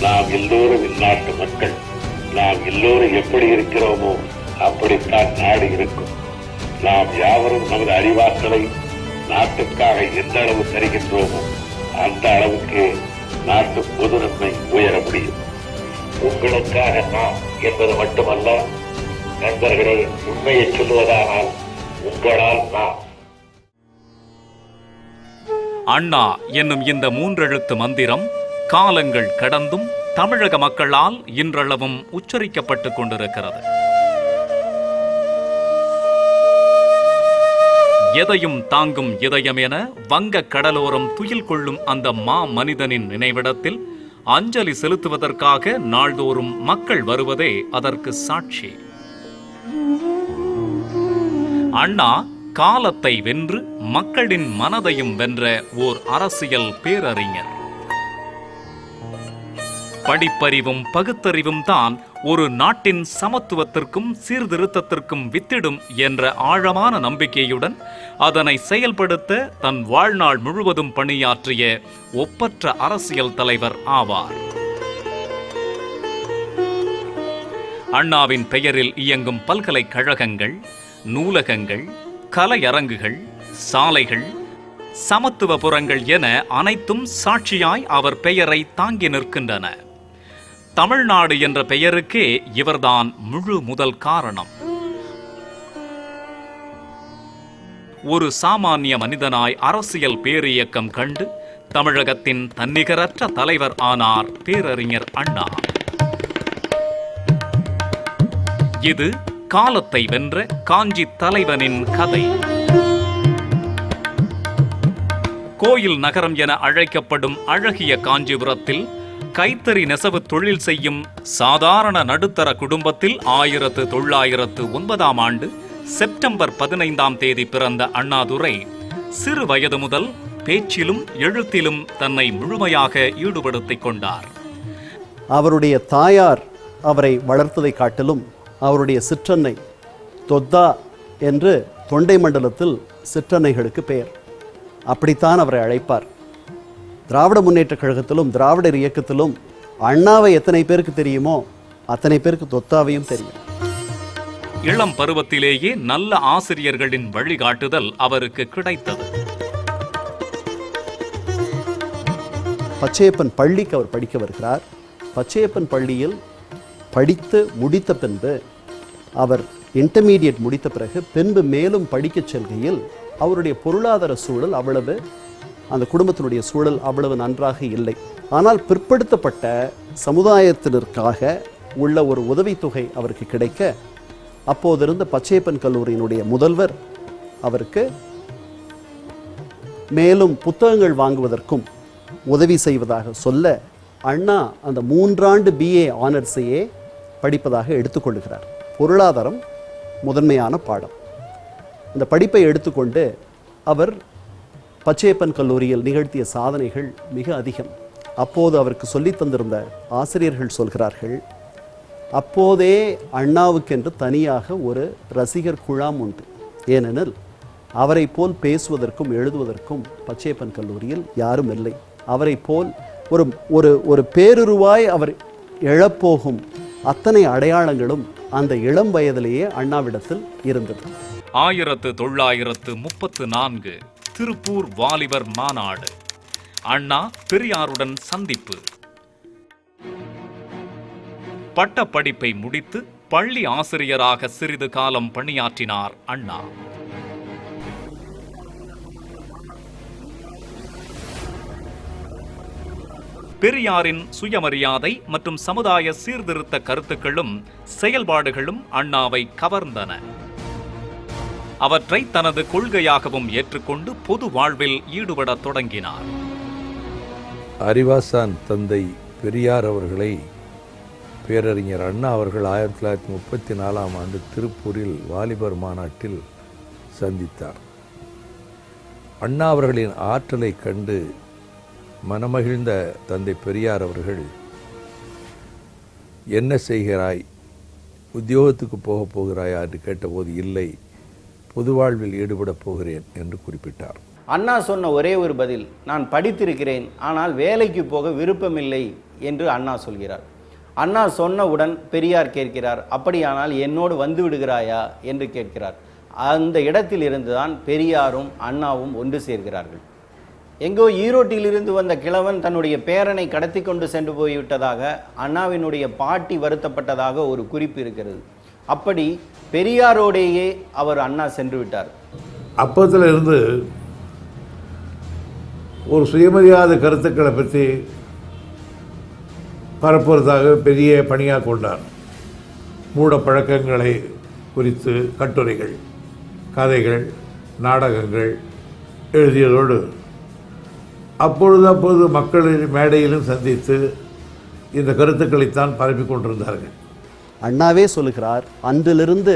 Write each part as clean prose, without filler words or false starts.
நாம் எல்லோரும் இந்நாட்டு மக்கள். நாம் எல்லோரும் எப்படி இருக்கிறோமோ அப்படித்தான் நாடு இருக்கும். நாம் யாவரும் நமது அறிவாற்றலை நாட்டுக்காக எந்த அளவு தருகின்றோமோ அந்த அளவுக்கு நாட்டு பொது நன்மை உயர முடியும். உங்களுக்காக நாம் என்பது மட்டுமல்ல நண்பர்களே, உண்மையை சொல்லுவதானால் உங்களால் நாம். அண்ணா என்னும் இந்த மூன்றெழுத்து மந்திரம் காலங்கள் கடந்தும் தமிழக மக்களால் இன்றளவும் உச்சரிக்கப்பட்டுக் கொண்டிருக்கிறது. எதையும் தாங்கும் இதயம் என வங்க கடலோரம் துயில் கொள்ளும் அந்த மா மனிதனின் நினைவிடத்தில் அஞ்சலி செலுத்துவதற்காக நாள்தோறும் மக்கள் வருவதே அதற்கு சாட்சி. அண்ணா காலத்தை வென்று மக்களின் மனதையும் வென்ற ஓர் அரசியல் பேரறிஞர். படிப்பறிவும் பகுத்தறிவும் தான் ஒரு நாட்டின் சமத்துவத்திற்கும் சீர்திருத்தத்திற்கும் வித்திடும் என்ற ஆழமான நம்பிக்கையுடன் அதனை செயல்படுத்த தன் வாழ்நாள் முழுவதும் பணியாற்றிய ஒப்பற்ற அரசியல் தலைவர் ஆவார். அண்ணாவின் பெயரில் இயங்கும் பல்கலைக்கழகங்கள், நூலகங்கள், கலையரங்குகள், சாலைகள், சமத்துவபுரங்கள் என அனைத்தும் சாட்சியாய் அவர் பெயரை தாங்கி நிற்கின்றன. தமிழ்நாடு என்ற பெயருக்கே இவர்தான் முழு முதல் காரணம். ஒரு சாமானிய மனிதனாய் அரசியல் பேரியக்கம் கண்டு தமிழகத்தின் தன்னிகரற்ற தலைவர் ஆனார் பேரறிஞர் அண்ணா. இது காலத்தை வென்ற காஞ்சி தலைவனின் கதை. கோயில் நகரம் என அழைக்கப்படும் அழகிய காஞ்சிபுரத்தில் கைத்தறி நெசவு தொழில் செய்யும் சாதாரண நடுத்தர குடும்பத்தில் 1909ஆம் ஆண்டு செப்டம்பர் 15ஆம் தேதி பிறந்த அண்ணாதுரை சிறு வயது முதல் பேச்சிலும் எழுத்திலும் தன்னை முழுமையாக ஈடுபடுத்திக் கொண்டார். அவருடைய தாயார் அவரை வளர்த்ததை காட்டிலும் அவருடைய சிற்றன்னை தொத்தா என்று தொண்டை மண்டலத்தில் சிற்றன்னைகளுக்கு பெயர். அப்படித்தான் அவரை அழைப்பார். திராவிட முன்னேற்ற கழகத்திலும் திராவிடர் இயக்கத்திலும் அண்ணாவை எத்தனை பேருக்கு தெரியுமோ அத்தனை பேருக்கு தொத்தாவையும் தெரியும். இளம் பருவத்திலேயே நல்ல ஆசிரியர்களின் வழிகாட்டுதல் அவருக்கு கிடைத்தது. பச்சையப்பன் பள்ளிக்கு அவர் படிக்க வருகிறார். பச்சையப்பன் பள்ளியில் படித்து முடித்த பின்பு அவர் இன்டர்மீடியட் முடித்த பின்பு மேலும் படிக்கச் செல்கையில் அவருடைய பொருளாதார சூழல் அவ்வளவு, அந்த குடும்பத்தினுடைய சூழல் அவ்வளவு நன்றாக இல்லை. ஆனால் பிற்படுத்தப்பட்ட சமுதாயத்தினருக்காக உள்ள ஒரு உதவித்தொகை அவருக்கு கிடைக்க அப்போதிருந்த பச்சையப்பன் கல்லூரியினுடைய முதல்வர் அவருக்கு மேலும் புத்தகங்கள் வாங்குவதற்கும் உதவி செய்வதாக சொல்ல அண்ணா அந்த 3 ஆண்டு BA ஆனர்ஸையே படிப்பதாக எடுத்துக்கொள்கிறார். பொருளாதாரம் முதன்மையான பாடம். இந்த படிப்பை எடுத்துக்கொண்டு அவர் பச்சையப்பன் கல்லூரியில் நிகழ்த்திய சாதனைகள் மிக அதிகம். அப்போது அவருக்கு சொல்லி தந்திருந்த ஆசிரியர்கள் சொல்கிறார்கள், அப்போதே அண்ணாவுக்கென்று தனியாக ஒரு ரசிகர் குழாம் உண்டு. ஏனெனில் அவரை போல் பேசுவதற்கும் எழுதுவதற்கும் பச்சையப்பன் கல்லூரியில் யாரும் இல்லை. அவரை போல் ஒரு ஒரு ஒரு பேருருவாய் அவர் எழப்போகும் அத்தனை அடையாளங்களும் அந்த இளம் வயதிலேயே அண்ணாவிடத்தில் இருந்தது. 1934 திருப்பூர் வாலிபர் மாநாடு. அண்ணா பெரியாருடன் சந்திப்பு. பட்ட படிப்பை முடித்து பள்ளி ஆசிரியராக சிறிது காலம் பணியாற்றினார் அண்ணா. பெரியாரின் சுயமரியாதை மற்றும் சமுதாய சீர்திருத்த கருத்துக்களும் செயல்பாடுகளும் அண்ணாவை கவர்ந்தன. அவற்றை தனது கொள்கையாகவும் ஏற்றுக்கொண்டு பொது வாழ்வில் ஈடுபடத் தொடங்கினார். அறிவாசான் தந்தை பெரியார் அவர்களை பேரறிஞர் அண்ணா அவர்கள் 1934ஆம் ஆண்டு திருப்பூரில் வாலிபர் மாநாட்டில் சந்தித்தார். அண்ணா அவர்களின் ஆற்றலை கண்டு மனமகிழ்ந்த தந்தை பெரியார் அவர்கள், என்ன செய்கிறாய், உத்தியோகத்துக்கு போகப் போகிறாயா என்று கேட்டபோது, இல்லை, பொது வாழ்வில் ஈடுபடப் போகிறேன் என்று குறிப்பிட்டார். அண்ணா சொன்ன ஒரே ஒரு பதில், நான் படித்திருக்கிறேன், ஆனால் வேலைக்கு போக விருப்பமில்லை என்று அண்ணா சொல்கிறார். அண்ணா சொன்னவுடன் பெரியார் கேட்கிறார், அப்படியானால் என்னோடு வந்து விடுகிறாயா என்று கேட்கிறார். அந்த இடத்தில் இருந்துதான் பெரியாரும் அண்ணாவும் ஒன்று சேர்கிறார்கள். எங்கோ ஈரோட்டிலிருந்து வந்த கிழவன் தன்னுடைய பேரனை கடத்தி கொண்டு சென்று போய்விட்டதாக அண்ணாவினுடைய பாட்டி வருத்தப்பட்டதாக ஒரு குறிப்பு இருக்கிறது. அப்படி பெரியாரோடையே அவர் அண்ணா சென்று விட்டார். அப்பத்தில் இருந்து ஒரு சுயமரியாதை கருத்துக்களை பற்றி பரப்புவதாக பெரிய பணியாக கொண்டார். மூட பழக்கங்களை குறித்து கட்டுரைகள், கதைகள், நாடகங்கள் எழுதியதோடு அப்பொழுது மக்களின் மேடையிலும் சந்தித்து இந்த கருத்துக்களைத்தான் பரப்பி கொண்டிருந்தார்கள். அண்ணாவே சொல்லுகிறார், அன்றிலிருந்து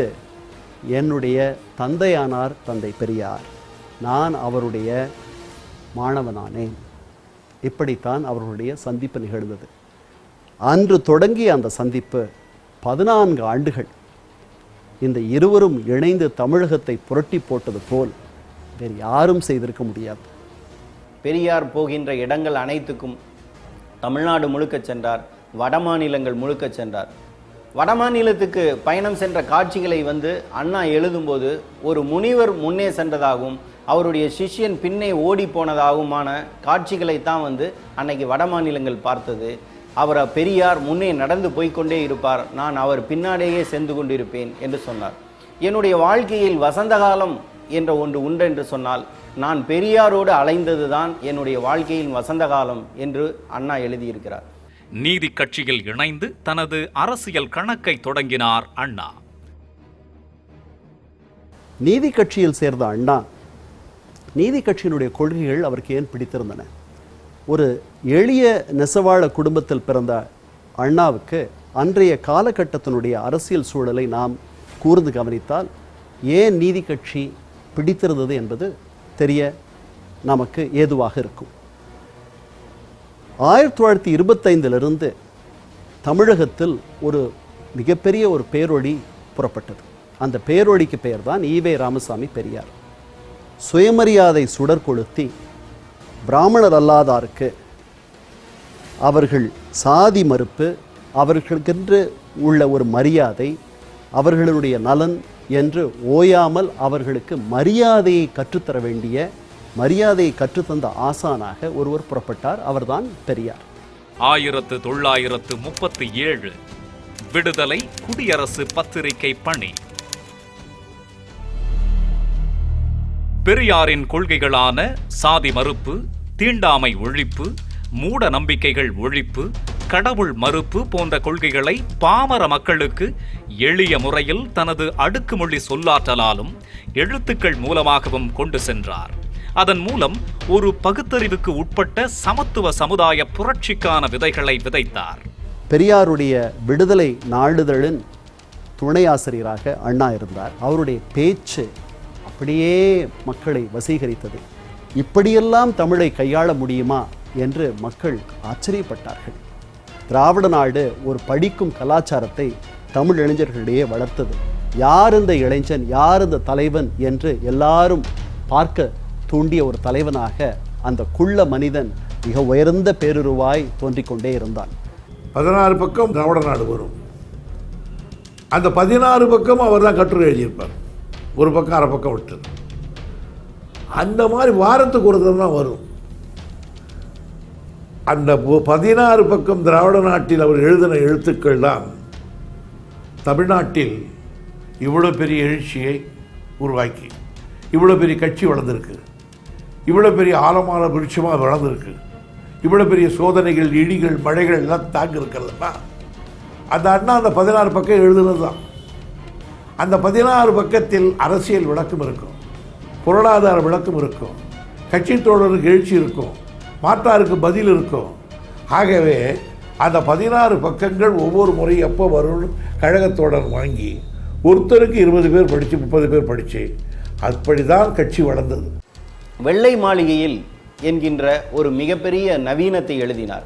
என்னுடைய தந்தையானார் தந்தை பெரியார், நான் அவருடைய மாணவனானேன். இப்படித்தான் அவர்களுடைய சந்திப்பு நிகழ்ந்தது. அன்று தொடங்கிய அந்த சந்திப்பு 14 ஆண்டுகள் இந்த இருவரும் இணைந்து தமிழகத்தை புரட்டி போட்டது போல் வேறு யாரும் செய்திருக்க முடியாது. பெரியார் போகின்ற இடங்கள் அனைத்துக்கும் தமிழ்நாடு முழுக்க சென்றார், வடமாநிலங்கள் முழுக்க சென்றார். வடமாநிலத்துக்கு பயணம் சென்ற காட்சிகளை அண்ணா எழுதும்போது ஒரு முனிவர் முன்னே சென்றதாகவும் அவருடைய சிஷ்யன் பின்னே ஓடி போனதாகவுமான காட்சிகளைத்தான் அன்னைக்கு வடமாநிலங்கள் பார்த்தது. பெரியார் முன்னே நடந்து போய்கொண்டே இருப்பார், நான் அவர் பின்னாடியே சென்று கொண்டிருப்பேன் என்று சொன்னார். என்னுடைய வாழ்க்கையில் வசந்த காலம் என்ற ஒன்று உண்டு என்று சொன்னால் நான் பெரியாரோடு அலைந்தது தான் என்னுடைய வாழ்க்கையின் வசந்த காலம் என்று அண்ணா எழுதியிருக்கிறார். நீதி கட்சியில் இணைந்து தனது அரசியல் கணக்கை தொடங்கினார் அண்ணா. நீதி கட்சியில் சேர்ந்த அண்ணா, நீதி கட்சியினுடைய கொள்கைகள் அவருக்கு ஏன் பிடித்திருந்தன? ஒரு எளிய நெசவாள குடும்பத்தில் பிறந்த அண்ணாவுக்கு அன்றைய காலகட்டத்தினுடைய அரசியல் சூழலை நாம் கூர்ந்து கவனித்தால் ஏன் நீதி கட்சி பிடித்திருந்தது என்பது தெரிய நமக்கு ஏதுவாக இருக்கும். 1925 தமிழகத்தில் ஒரு மிகப்பெரிய ஒரு பேரொளி புறப்பட்டது. அந்த பேரொளிக்கு பெயர் தான் ஈவே ராமசாமி பெரியார். சுயமரியாதை சுடர் கொளுத்தி பிராமணர் அல்லாதாருக்கு அவர்கள் சாதி மறுப்பு, அவர்களுக்கென்று உள்ள ஒரு மரியாதை, அவர்களுடைய நலன் என்று ஓயாமல் அவர்களுக்கு மரியாதையை கற்றுத்தர வேண்டிய, மரியாதையை கற்றுத்தந்த ஆசானாக ஒருவர் புறப்பட்டார். அவர்தான் பெரியார். 1937 விடுதலை குடியரசு பத்திரிகை பணி. பெரியாரின் கொள்கைகளான சாதி மறுப்பு, தீண்டாமை ஒழிப்பு, மூட நம்பிக்கைகள் ஒழிப்பு, கடவுள் மறுப்பு போன்ற கொள்கைகளை பாமர மக்களுக்கு எளிய முறையில் தனது அடுக்குமொழி சொல்லாற்றலாலும் எழுத்துக்கள் மூலமாகவும் கொண்டு சென்றார். அதன் மூலம் ஒரு பகுத்தறிவுக்கு உட்பட்ட சமத்துவ சமுதாய புரட்சிக்கான விதைகளை விதைத்தார். பெரியாருடைய விடுதலை நாளிதழின் துணை ஆசிரியராக அண்ணா இருந்தார். அவருடைய பேச்சு அப்படியே மக்களை வசீகரித்தது. இப்படியெல்லாம் தமிழை கையாள முடியுமா என்று மக்கள் ஆச்சரியப்பட்டார்கள். திராவிட நாடு ஒரு படிக்கும் கலாச்சாரத்தை தமிழ் இளைஞர்களிடையே வளர்த்தது. யார் இந்த இளைஞன், யார் இந்த தலைவன் என்று எல்லாரும் பார்க்க தூண்டிய ஒரு தலைவனாக அந்த குள்ள மனிதன் மிக உயர்ந்த பேருருவாய் தோன்றிக் கொண்டே இருந்தான். 16 பக்கம் திராவிட நாடு வரும். அந்த 16 பக்கம் அவர் தான் கட்டுரை எழுதியிருப்பார். ஒரு பக்கம் அரை பக்கம் விட்டு அந்த மாதிரி வாரத்துக்கு ஒரு தரம் தான் வரும். அந்த 16 பக்கம் திராவிட நாட்டில் அவர் எழுதின எழுத்துக்கள் தான் தமிழ்நாட்டில் இவ்வளோ பெரிய எழுச்சியை உருவாக்கி, இவ்வளோ பெரிய கட்சி வளர்ந்துருக்கு, இவ்வளோ பெரிய ஆழமான விருட்சமாக வளர்ந்துருக்கு, இவ்வளோ பெரிய சோதனைகள், இடிகள், மழைகள் எல்லாம் தாங்கி இருக்கிறதுனா அந்த அண்ணா அந்த 16 பக்கம் எழுதுனது தான். அந்த 16 பக்கத்தில் அரசியல் விளக்கம் இருக்கும், பொருளாதார விளக்கம் இருக்கும், கட்சி தோழருக்கு எழுச்சி இருக்கும், மாற்றாருக்கு பதில் இருக்கும். ஆகவே அந்த 16 பக்கங்கள் ஒவ்வொரு முறை எப்போ வரும்னு கழகத்தோடர் வாங்கி ஒருத்தருக்கு 20 பேர் படித்து 30 பேர் படித்து அப்படி தான் கட்சி வளர்ந்தது. வெள்ளை மாளிகையில் என்கின்ற ஒரு மிகப்பெரிய நவீனத்தை எழுதினார்.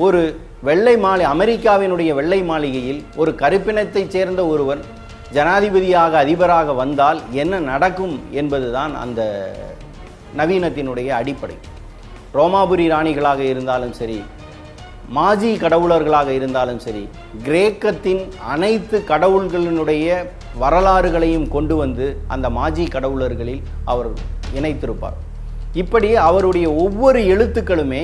ஒரு வெள்ளை அமெரிக்காவினுடைய வெள்ளை மாளிகையில் ஒரு கருப்பினத்தைச் சேர்ந்த ஒருவன் ஜனாதிபதியாக அதிபராக வந்தால் என்ன நடக்கும் என்பதுதான் அந்த நவீனத்தினுடைய அடிப்படை. ரோமாபுரி ராணிகளாக இருந்தாலும் சரி, மாஜி கடவுளர்களாக இருந்தாலும் சரி, கிரேக்கத்தின் அனைத்து கடவுள்களினுடைய வரலாறுகளையும் கொண்டு வந்து அந்த மாஜி கடவுளர்களில் அவர் இணைத்திருப்பார். இப்படி அவருடைய ஒவ்வொரு எழுத்துக்களுமே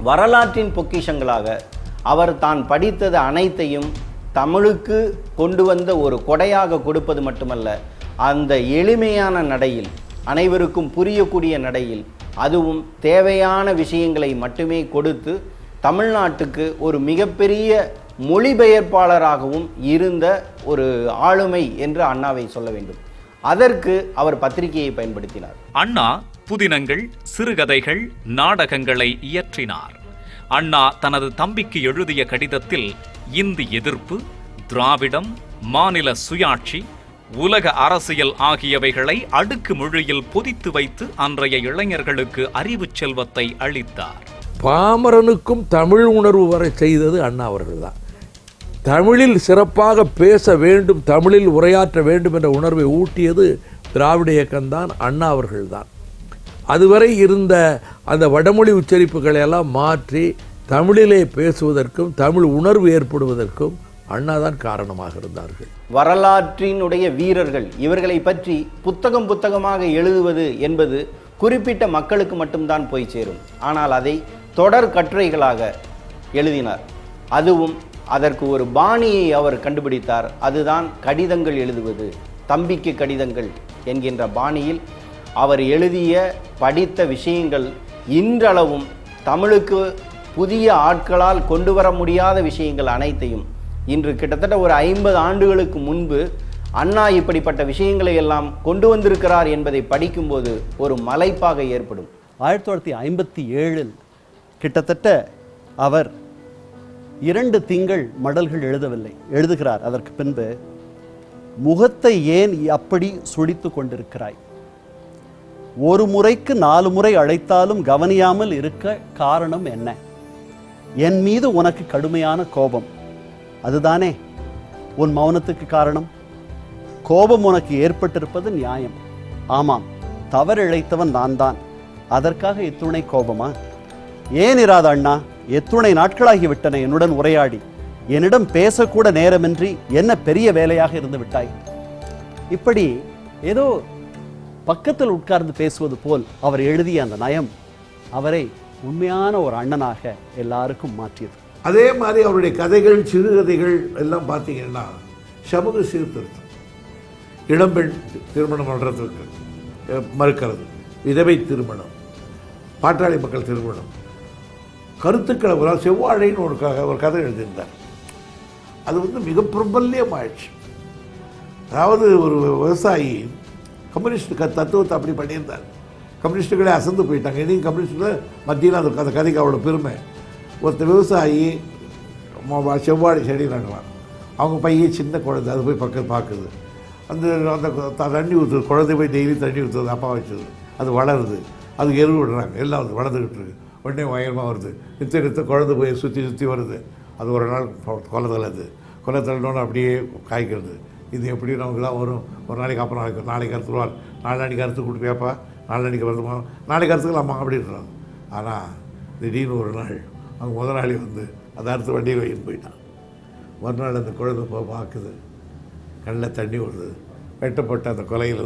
வரலாற்றின் பொக்கிஷங்களாக அவர் தான் படித்தது அனைத்தையும் தமிழுக்கு கொண்டு வந்த ஒரு கொடையாக கொடுப்பது மட்டுமல்ல, அந்த எளிமையான நடையில், அனைவருக்கும் புரியக்கூடிய நடையில், அதுவும் தேவையான விஷயங்களை மட்டுமே கொடுத்து தமிழ்நாட்டுக்கு ஒரு மிகப்பெரிய மொழிபெயர்ப்பாளராகவும் இருந்த ஒரு ஆளுமை என்று அண்ணாவை சொல்ல வேண்டும். அதற்கு அவர் பத்திரிகையை பயன்படுத்தினார். அண்ணா புதினங்கள், சிறுகதைகள், நாடகங்களை இயற்றினார். அண்ணா தனது தம்பிக்கு எழுதிய கடிதத்தில் இந்தி எதிர்ப்பு, திராவிடம், மாநில சுயாட்சி, உலக அரசியல் ஆகியவைகளை அடுக்கு மொழியில் பொதித்து வைத்து அன்றைய இளைஞர்களுக்கு அறிவு செல்வத்தை அளித்தார். பாமரனுக்கும் தமிழ் உணர்வு வர செய்தது அண்ணா அவர்கள்தான். தமிழில் சிறப்பாக பேச வேண்டும், தமிழில் உரையாற்ற வேண்டும் என்ற உணர்வை ஊட்டியது திராவிட இயக்கம்தான், அண்ணா அவர்கள்தான். அதுவரை இருந்த அந்த வடமொழி உச்சரிப்புகளை எல்லாம் மாற்றி தமிழிலே பேசுவதற்கும் தமிழ் உணர்வு ஏற்படுவதற்கும் அண்ணாதான் காரணமாக இருந்தார்கள். வரலாற்றினுடைய வீரர்கள் இவர்களை பற்றி புத்தகமாக எழுதுவது என்பது குறிப்பிட்ட மக்களுக்கு மட்டும்தான் போய் சேரும். ஆனால் அதை தொடர் கட்டுரைகளாக எழுதினார். அதுவும் அதற்கு ஒரு பாணியை அவர் கண்டுபிடித்தார். அதுதான் கடிதங்கள் எழுதுவது, தம்பிக்கு கடிதங்கள் என்கின்ற பாணியில் அவர் எழுதிய படித்த விஷயங்கள் இன்றளவும் தமிழுக்கு புதிய ஆட்களால் கொண்டு வர முடியாத விஷயங்கள் அனைத்தையும் இன்று கிட்டத்தட்ட ஒரு 50 ஆண்டுகளுக்கு முன்பு அண்ணா இப்படிப்பட்ட விஷயங்களை எல்லாம் கொண்டு வந்திருக்கிறார் என்பதை படிக்கும்போது ஒரு மலைப்பாக ஏற்படும். 1957 கிட்டத்தட்ட அவர் 2 திங்கள் மடல்கள் எழுதவில்லை, எழுதுகிறார். அதற்கு பின்பு முகத்தை ஏன் அப்படி சுழித்து கொண்டிருக்கிறாய், ஒரு முறைக்கு 4 முறை அழைத்தாலும் கவனியாமல் இருக்க காரணம் என்ன, என் மீது உனக்கு கடுமையான கோபம், அதுதானே உன் மௌனத்துக்கு காரணம், கோபம் உனக்கு ஏற்பட்டிருப்பது நியாயம், ஆமாம் தவறிழைத்தவன் நான் தான், அதற்காக இத்துணை கோபமா, ஏன் இராத அண்ணா, எத்துணை நாட்களாகிவிட்டன என்னுடன் உரையாடி, என்னிடம் பேசக்கூட நேரமின்றி என்ன பெரிய வேலையாக இருந்து விட்டாய். இப்படி ஏதோ பக்கத்தில் உட்கார்ந்து பேசுவது போல் அவர் எழுதிய அந்த நயம் அவரை உண்மையான ஒரு அண்ணனாக எல்லாருக்கும் மாற்றியது. அதே மாதிரி அவருடைய கதைகள், சிறுகதைகள் எல்லாம் பார்த்தீங்கன்னா சமூக சீர்திருத்தம், இளம்பெண் திருமணம் பண்ணுறதுக்கு மறுக்கிறது, விதவை திருமணம், பாட்டாளி மக்கள் திருமணம், கருத்துக்களை செவ்வாழைன்னு ஒரு கதை எழுதியிருந்தார். அது மிக பிரபல்யம் ஆயிடுச்சு. அதாவது ஒரு விவசாயி கம்யூனிஸ்ட் தத்துவத்தை அப்படி பண்ணியிருந்தார். கம்யூனிஸ்டுகளே அசந்து போயிட்டாங்க. இன்றைக்கி கம்யூனிஸ்டில் மத்தியில் அந்த கதைக்கு அவ்வளோ பெருமை. ஒருத்தர் விவசாயி செவ்வாழை செடி நடலாம், அவங்க பையன் சின்ன குழந்தை, அது போய் பக்கத்து பார்க்குது, அந்த தண்ணி ஊற்றுது, குழந்தை போய் டெய்லி தண்ணி ஊற்றுறது, அப்பா வச்சது, அது வளருது, அதுக்கு எருவு விடுறாங்க, எல்லாம் அது வளர்ந்துக்கிட்டு இருக்கு, உடனே பயங்கரமாக வருது, நித்த குழந்தை போய் சுற்றி வருது, அது ஒரு நாள் கொலை தள்ளணுன்னு அப்படியே காய்க்கிறது. இது எப்படி நமக்குலாம் வரும், ஒரு நாளைக்கு அப்புறம் நாளைக்கு அறுத்துருவார், நாளைக்கு அறுத்து கொடுத்து கேட்பா, நாளைக்கு வருதுமா, நாளைக்கு அறுத்துக்கலாமா அப்படின்றாங்க. ஆனால் திடீர்னு ஒரு நாள் அவங்க முதலாளி அதை அறுத்து வண்டியில் வைன்னு போயிட்டான். மறுநாள் அந்த குழந்தை பார்க்குது, கண்ணில் தண்ணி விடுது, வெட்டப்பட்ட அந்த கொலையில்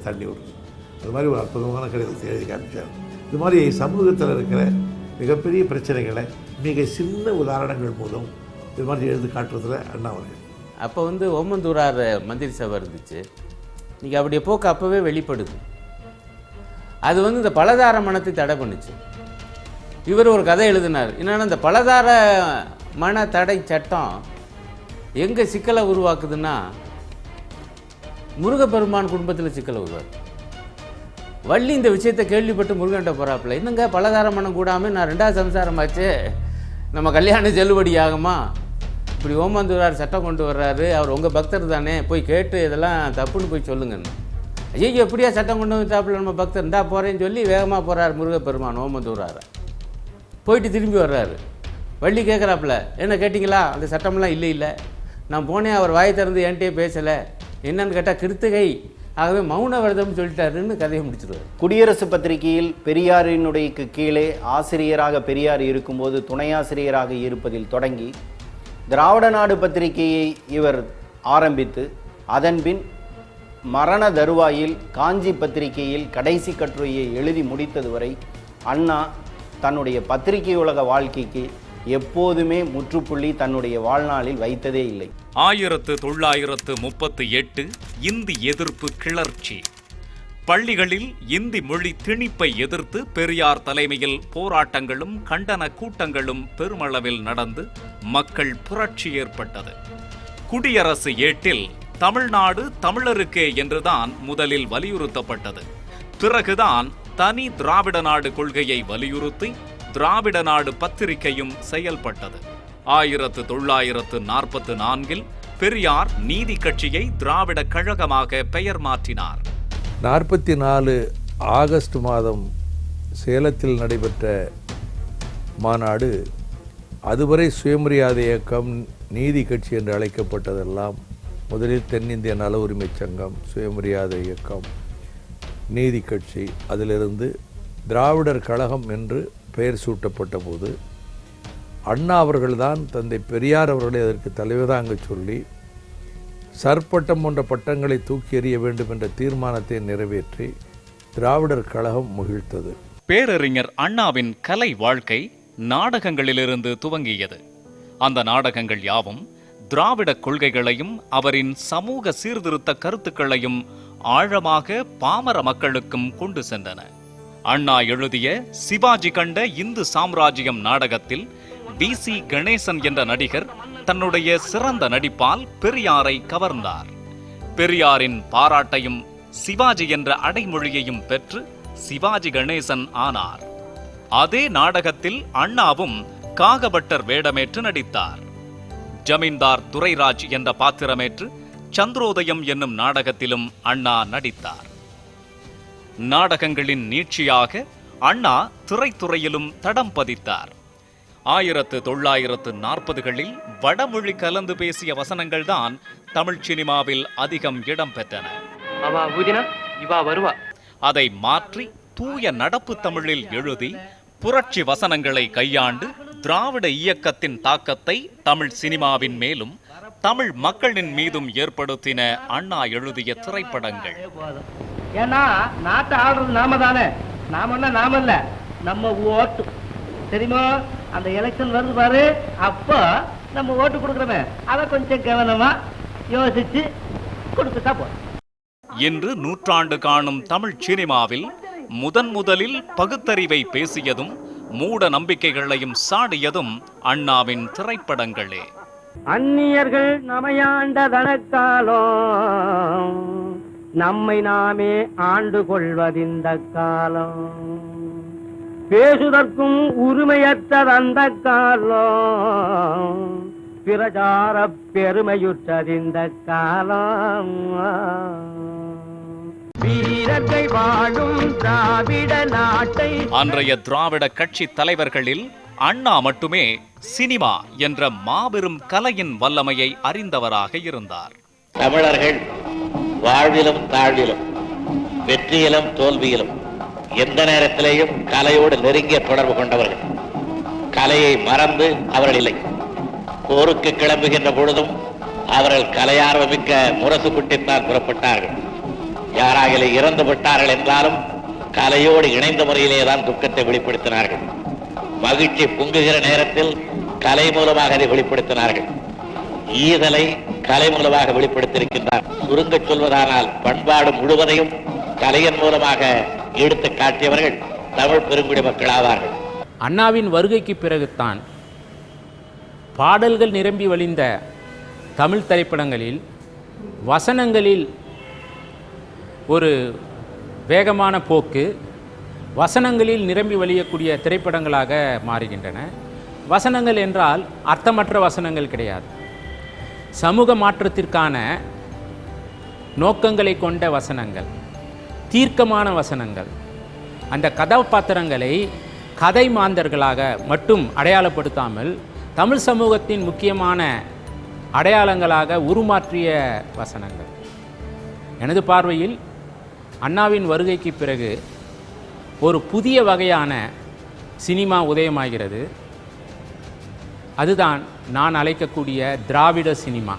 தண்ணி விடுது. அது மாதிரி ஒரு அற்புதமான கடிதத்தை எழுதி காமிச்சார். இது மாதிரி சமூகத்தில் இருக்கிற மிகப்பெரிய பிரச்சனைகளை மிக சின்ன உதாரணங்கள் மூலம் இது மாதிரி எழுதி காட்டுறதுல அண்ணா அவர்கள். அப்போ ஓமந்தூரார் மந்திரி சபை இருந்துச்சு. இன்றைக்கி அப்படியே போக்கு அப்போவே வெளிப்படுது. அது இந்த பலதார மனத்தை தடை பண்ணுச்சு. இவர் ஒரு கதை எழுதினார். என்னென்னா, இந்த பலதார மன தடை சட்டம் எங்கே சிக்கலை உருவாக்குதுன்னா, முருகப்பெருமான் குடும்பத்தில் சிக்கலை உருவாக்கு. வள்ளி இந்த விஷயத்தை கேள்விப்பட்டு முருகன்ட்ட போகிறாப்புல, இன்னுங்க பலதார மனம் கூடாமல் நான் 2வது சம்சாரமாச்சு, நம்ம கல்யாணம் செல்லுபடி ஆகுமா, இப்படி ஓமந்தூரார் சட்டம் கொண்டு வர்றாரு, அவர் உங்கள் பக்தர் தானே, போய் கேட்டு இதெல்லாம் தப்புன்னு போய் சொல்லுங்கன்னு. ஐயோ எப்படியா சட்டம் கொண்டு வந்துட்டாப்புல நம்ம பக்தர், இருந்தா போகிறேன்னு சொல்லி வேகமாக போகிறார் முருகப்பெருமான் ஓமந்தூரார். போயிட்டு திரும்பி வர்றாரு. வள்ளி கேட்குறாப்புல, என்ன கேட்டிங்களா, அந்த சட்டம்லாம் இல்லை, நான் போனேன், அவர் வாய் திறந்து என்கிட்டயே பேசலை, என்னன்னு கேட்டால் கிருத்திகை ஆகவே மௌன விரதம் சொல்லிட்டாருன்னு கதையை முடிச்சிருவார். குடியரசு பத்திரிகையில் பெரியாரினுடைய கீழே ஆசிரியராக பெரியார் இருக்கும்போது துணையாசிரியராக இருப்பதில் தொடங்கி திராவிட நாடு பத்திரிகையை இவர் ஆரம்பித்து அதன்பின் மரண தருவாயில் காஞ்சி பத்திரிகையில் கடைசி கட்டுரையை எழுதி முடித்தது வரை அண்ணா தன்னுடைய பத்திரிகை உலக வாழ்க்கைக்கு எப்போதுமே முற்றுப்புள்ளி தன்னுடைய வாழ்நாளில் வைத்ததே இல்லை. 1938 இந்தி எதிர்ப்பு கிளர்ச்சி. பள்ளிகளில் இந்தி மொழி திணிப்பை எதிர்த்து பெரியார் தலைமையில் போராட்டங்களும் கண்டன கூட்டங்களும் பெருமளவில் நடந்து மக்கள் புரட்சி ஏற்பட்டது. குடியரசு ஏட்டில் தமிழ்நாடு தமிழருக்கே என்றுதான் முதலில் வலியுறுத்தப்பட்டது. பிறகுதான் தனி திராவிட நாடு கொள்கையை வலியுறுத்தி திராவிட நாடு பத்திரிகையும் செயல்பட்டது. 1944 பெரியார் நீதி கட்சியை திராவிட கழகமாக பெயர் மாற்றினார். 44 ஆகஸ்ட் மாதம் சேலத்தில் நடைபெற்ற மாநாடு அதுவரை சுயமரியாதை இயக்கம் நீதி கட்சி என்று அழைக்கப்பட்டதெல்லாம் முதலில் தென்னிந்திய நல உரிமை சங்கம், சுயமரியாதை இயக்கம், நீதி கட்சி, அதிலிருந்து திராவிடர் கழகம் என்று பெயர் சூட்டப்பட்ட போது அண்ணா அவர்கள்தான் தந்தை பெரியார் அவர்களை அதற்கு தலைவதாங்க சொல்லி சற்பட்டம் போன்ற பட்டங்களை தூக்கி எறிய வேண்டும் என்ற தீர்மானத்தை நிறைவேற்றி திராவிடர் கழகம் மகிழ்த்தது. பேரறிஞர் அண்ணாவின் கலை வாழ்க்கை நாடகங்களிலிருந்து துவங்கியது. அந்த நாடகங்கள் யாவும் திராவிட கொள்கைகளையும் அவரின் சமூக சீர்திருத்த கருத்துக்களையும் ஆழமாக பாமர மக்களுக்கும் கொண்டு சென்றன. அண்ணா எழுதிய சிவாஜி கண்ட இந்து சாம்ராஜ்யம் நாடகத்தில் DC கணேசன் என்ற நடிகர் தன்னுடைய சிறந்த நடிப்பால் பெரியாரை கவர்ந்தார். பெரியாரின் பாராட்டையும் சிவாஜி என்ற அடைமொழியையும் பெற்று சிவாஜி கணேசன் ஆனார். அதே நாடகத்தில் அண்ணாவும் காகபட்டர் வேடமேற்று நடித்தார். ஜமீன்தார் துரைராஜ் என்ற பாத்திரமேற்று சந்திரோதயம் என்னும் நாடகத்திலும் அண்ணா நடித்தார். நாடகங்களின் நீட்சியாக அண்ணா திரைத்துறையிலும் தடம் பதித்தார். 1940களில் வடமொழி கலந்து பேசிய வசனங்கள்தான் தமிழ் சினிமாவில் அதிகம் இடம் பெற்றன. அதை மாற்றி தூய நடப்பு தமிழில் எழுதி புரட்சி வசனங்களை கையாண்டு திராவிட இயக்கத்தின் தாக்கத்தை தமிழ் சினிமாவின் மேலும் தமிழ் மக்களின் மீதும் ஏற்படுத்தின அண்ணா எழுதிய திரைப்படங்கள். ஏன்னா நாட்டை ஆடுறது நாம தானே, நாம இல்ல, நம்ம ஓட்டு தெரியுமா? அந்த எலெக்ஷன் வருது பாரு, அப்ப நம்ம ஓட்டு கொடுக்கறோமே, அதை கொஞ்சம் கவனமா யோசிச்சு கொடுத்துட்டா போதும். இன்று நூற்றாண்டு காணும் தமிழ் சினிமாவில் முதலில் பகுத்தறிவை பேசியதும் மூட நம்பிக்கைகளையும் சாடியதும் அண்ணாவின் திரைப்படங்களே. அந்நியர்கள் நமையாண்டதனக்காலம், நம்மை நாமே ஆண்டு கொள்வதிந்த காலம், பேசுதற்கும் உரிமையற்றதந்த காலம், பிரச்சார பெருமையுற்றதிந்த காலம், வீரர்கள் வாழும் திராவிட நாட்டை. அன்றைய திராவிட கட்சி தலைவர்களில் அண்ணா மட்டுமே சினிமா என்ற மாபெரும் கலையின் வல்லமையை அறிந்தவராக இருந்தார். தமிழர்கள் வாழ்விலும் தாழ்விலும் வெற்றியிலும் தோல்வியிலும் எந்த நேரத்திலேயும் கலையோடு நெருங்கிய தொடர்பு கொண்டவர்கள். கலையை மறந்து அவர்கள் இல்லை. போருக்கு கிளம்புகின்ற பொழுதும் அவர்கள் கலையார்வமிக்க முரசு குட்டித்தான் புறப்பட்டார்கள். யாராக இறந்து விட்டார்கள் என்றாலும் கலையோடு இணைந்த முறையிலேதான் துக்கத்தை வெளிப்படுத்தினார்கள். மகிழ்ச்சி பொங்குகிற நேரத்தில் கலை மூலமாக அதை வெளிப்படுத்தினார்கள். ஈதலை கலை மூலமாக வெளிப்படுத்தியிருக்கின்றார். சுருங்க சொல்வதானால் பண்பாடு முழுவதையும் கலையின் மூலமாக எடுத்து காட்டியவர்கள் தமிழ் பெருங்குடி மக்கள் ஆவார்கள். அண்ணாவின் வருகைக்கு பிறகுத்தான் பாடல்கள் நிரம்பி வழிந்த தமிழ் திரைப்படங்களில் வசனங்களில் ஒரு வேகமான போக்கு, வசனங்களில் நிரம்பி வழியக்கூடிய திரைப்படங்களாக மாறுகின்றன. வசனங்கள் என்றால் அர்த்தமற்ற வசனங்கள் கிடையாது. சமூக மாற்றத்திற்கான நோக்கங்களை கொண்ட வசனங்கள், தீர்க்கமான வசனங்கள். அந்த கதாபாத்திரங்களை கதை மாந்தர்களாக மட்டும் அடையாளப்படுத்தாமல் தமிழ் சமூகத்தின் முக்கியமான அடையாளங்களாக உருமாற்றிய வசனங்கள். எனது பார்வையில் அண்ணாவின் வருகைக்கு பிறகு ஒரு புதிய வகையான சினிமா உதயமாகிறது. அதுதான் நான் அழைக்கக்கூடிய திராவிட சினிமா.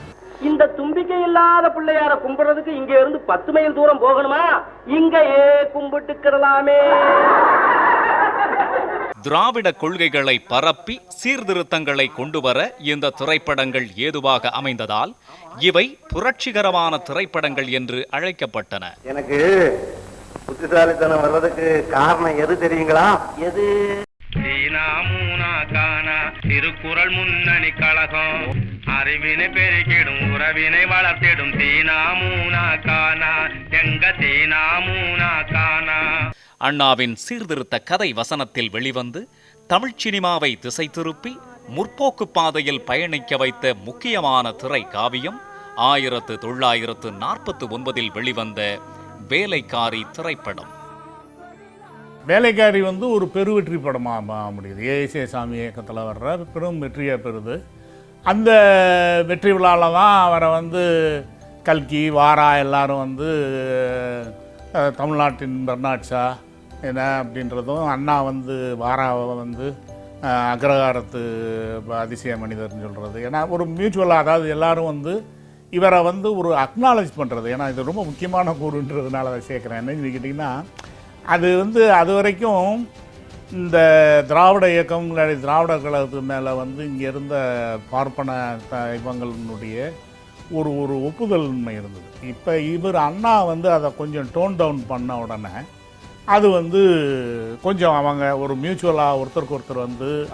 இந்த தும்பிக்கை இல்லாத பிள்ளையார கும்பிடுறதுக்கு இங்க இருந்து 10 மைல் தூரம் போகணுமா? இங்கேயே கும்பிட்டுக்கிறலாமே. திராவிட கொள்கைகளை பரப்பி சீர்திருத்தங்களை கொண்டுவர இந்த திரைப்படங்கள் ஏதுவாக அமைந்ததால் இவை புரட்சிகரமான திரைப்படங்கள் என்று அழைக்கப்பட்டன. எனக்கு புத்திசாலித்தனம் வர்றதுக்கு காரணம் எது தெரியுங்களா? எது? திருக்குறள் முன்னணி கழகம் அறிவினை பெருக்கிடும் உறவினை வளர்த்திடும் தீனாமூனா கானா எங்க தீனாமூனா கானா. அண்ணாவின் சீர்திருத்த கதை வசனத்தில் வெளிவந்து தமிழ் சினிமாவை திசை திருப்பி முற்போக்கு பாதையில் பயணிக்க வைத்த முக்கியமான திரை காவியம் 1949 வெளிவந்த வேலைக்காரி திரைப்படம். வேலைக்காரி ஒரு பெருவெற்றி படமாக முடியுது. ஏஎஸ்ஏ சாமி இயக்கத்தில் வர்ற பெரும் வெற்றியாக பெறுது. அந்த வெற்றி விழாவில் தான் அவரை கல்கி வாரா எல்லாரும் தமிழ்நாட்டின் பெர்னாட் ஷா என்ன அப்படின்றதும், அண்ணா வாராவை அக்ரகாரத்து அதிசய மனிதர்னு சொல்கிறது. ஏன்னா ஒரு மியூச்சுவலாக, அதாவது எல்லாரும் இவரை ஒரு அக்னாலேஜ் பண்ணுறது. ஏன்னா இது ரொம்ப முக்கியமான கூறுன்றதுனால அதை சேர்க்குறேன். என்னன்னு கேட்டிங்கன்னா, அது அது வரைக்கும் இந்த திராவிட இயக்கம் திராவிட கழகத்து மேலே இங்கே இருந்த பார்ப்பன இவங்களுடைய ஒரு ஒப்புதல்மை இருந்தது. இப்போ இவர் அண்ணா அதை கொஞ்சம் டோன் டவுன் பண்ண உடனே அது கொஞ்சம் அவங்க ஒரு மியூச்சுவலாக ஒருத்தருக்கு ஒருத்தர்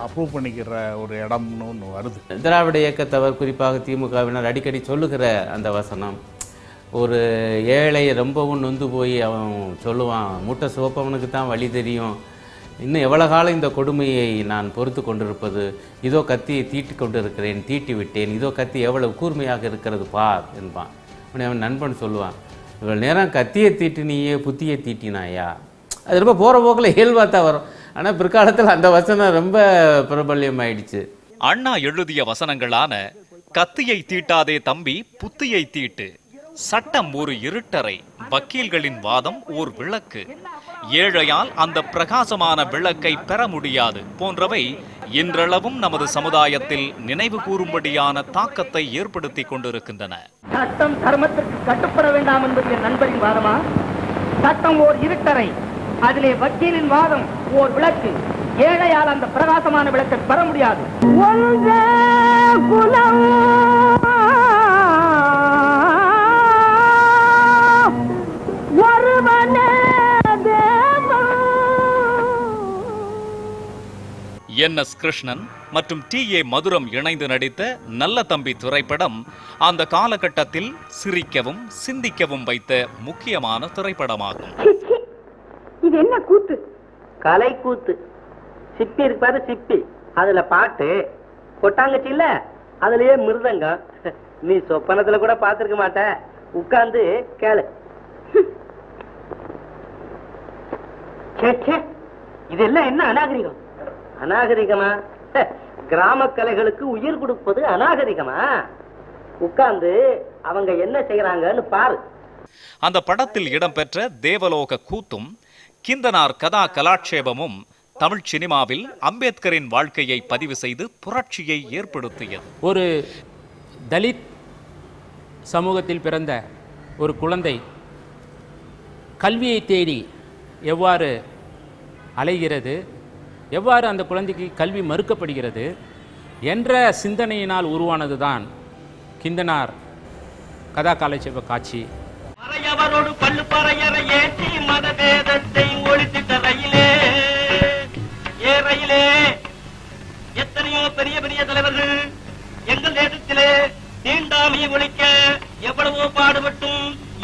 அப்ரூவ் பண்ணிக்கிற ஒரு இடம்னு ஒன்று வருது. திராவிட இயக்கத்தவர், குறிப்பாக திமுகவினர் அடிக்கடி சொல்லுகிற அந்த வசனம், ஒரு ஏழை ரொம்பவும் நொந்து போய் அவன் சொல்லுவான், மூட்டை சிவப்பவனுக்கு தான் வழி தெரியும், இன்னும் எவ்வளோ காலம் இந்த கொடுமையை நான் பொறுத்து கொண்டிருப்பது, இதோ கத்தியை தீட்டி கொண்டு இருக்கிறேன், தீட்டி விட்டேன், இதோ கத்தி எவ்வளவு கூர்மையாக இருக்கிறது பார் என்பான். உடனே அவன் நண்பன் சொல்லுவான், இவ்வளோ நேரம் கத்தியை தீட்டினியே புத்தியை தீட்டினாயா. அது ரொம்ப போகிற போக்கில் இயல்பாக தான் வரும். ஆனால் பிற்காலத்தில் அந்த வசனம் ரொம்ப பிரபல்யம் ஆயிடுச்சு. அண்ணா எழுதிய வசனங்களான கத்தியை தீட்டாதே தம்பி புத்தியை தீட்டு, சட்டம் ஒரு இருட்டறை, வக்கீல்களின் வாதம் ஓர் விளக்கு, ஏழையால் அந்த பிரகாசமான விளக்கை பெற முடியாது போன்றவை இன்றளவும் நமது சமுதாயத்தில் நினைவு கூறும்படியான தாக்கத்தை ஏற்படுத்தி கொண்டிருக்கின்றன. சட்டம் தர்மத்திற்கு கட்டுப்பட வேண்டாம் என்பது என் நண்பரின் வாதமா? சட்டம் ஓர் இருட்டறை, அதிலே வக்கீலின் வாதம் ஓர் விளக்கு, ஏழையால் அந்த பிரகாசமான விளக்கை பெற முடியாது. NS கிருஷ்ணன் மற்றும் T.A. மதுரம் இணைந்து நடித்த நல்ல தம்பி திரைப்படம் அந்த காலகட்டத்தில் சிரிக்கவும் சிந்திக்கவும் வைத்த முக்கியமான திரைப்படமாகும். இது என்ன கூத்து? கலை கூத்து. சிப்பி இருப்பாரு, சிப்பி, அதுல பாட்டு, கொட்டாங்கச்சி இல்ல, அதுலயே மிருதங்கம். நீ சொப்பனத்துல கூட பாத்துருக்க மாட்ட, உட்கார்ந்து கேளு. இதெல்லாம் என்ன அநாகரிகம்? அநாகரிகமா? கிராம கலைகளுக்கு உயிர் கொடுப்பது அநாகரிகமா? உட்கார்ந்து அவங்க என்ன செய்யறாங்கன்னு பாரு. அந்த படத்தில் இடம்பெற்ற தேவலோக கூத்தும் கிந்தனார் கதா கலாட்சேபமும் தமிழ் சினிமாவில் அம்பேத்கரின் வாழ்க்கையை பதிவு செய்து புரட்சியை ஏற்படுத்தியது. ஒரு தலித் சமூகத்தில் பிறந்த ஒரு குழந்தை கல்வியை தேடி எவ்வாறு அலைகிறது, எவ்வாறு அந்த குழந்தைக்கு கல்வி மறுக்கப்படுகிறது என்ற சிந்தனையினால் உருவானது தான் கிந்தனார் கதா காலட்சேப காட்சி. மறையவரோடு பல்லு பறையறை ஏற்றி மதபேதத்தை ஒழித்திட்ட ரயிலே, ரயிலே எத்தனையோ பெரிய பெரிய தலைவர்கள் எங்கள் தேசத்திலே தீண்டாமையை ஒழிக்க எவ்வளவோ பாடுபட்டும்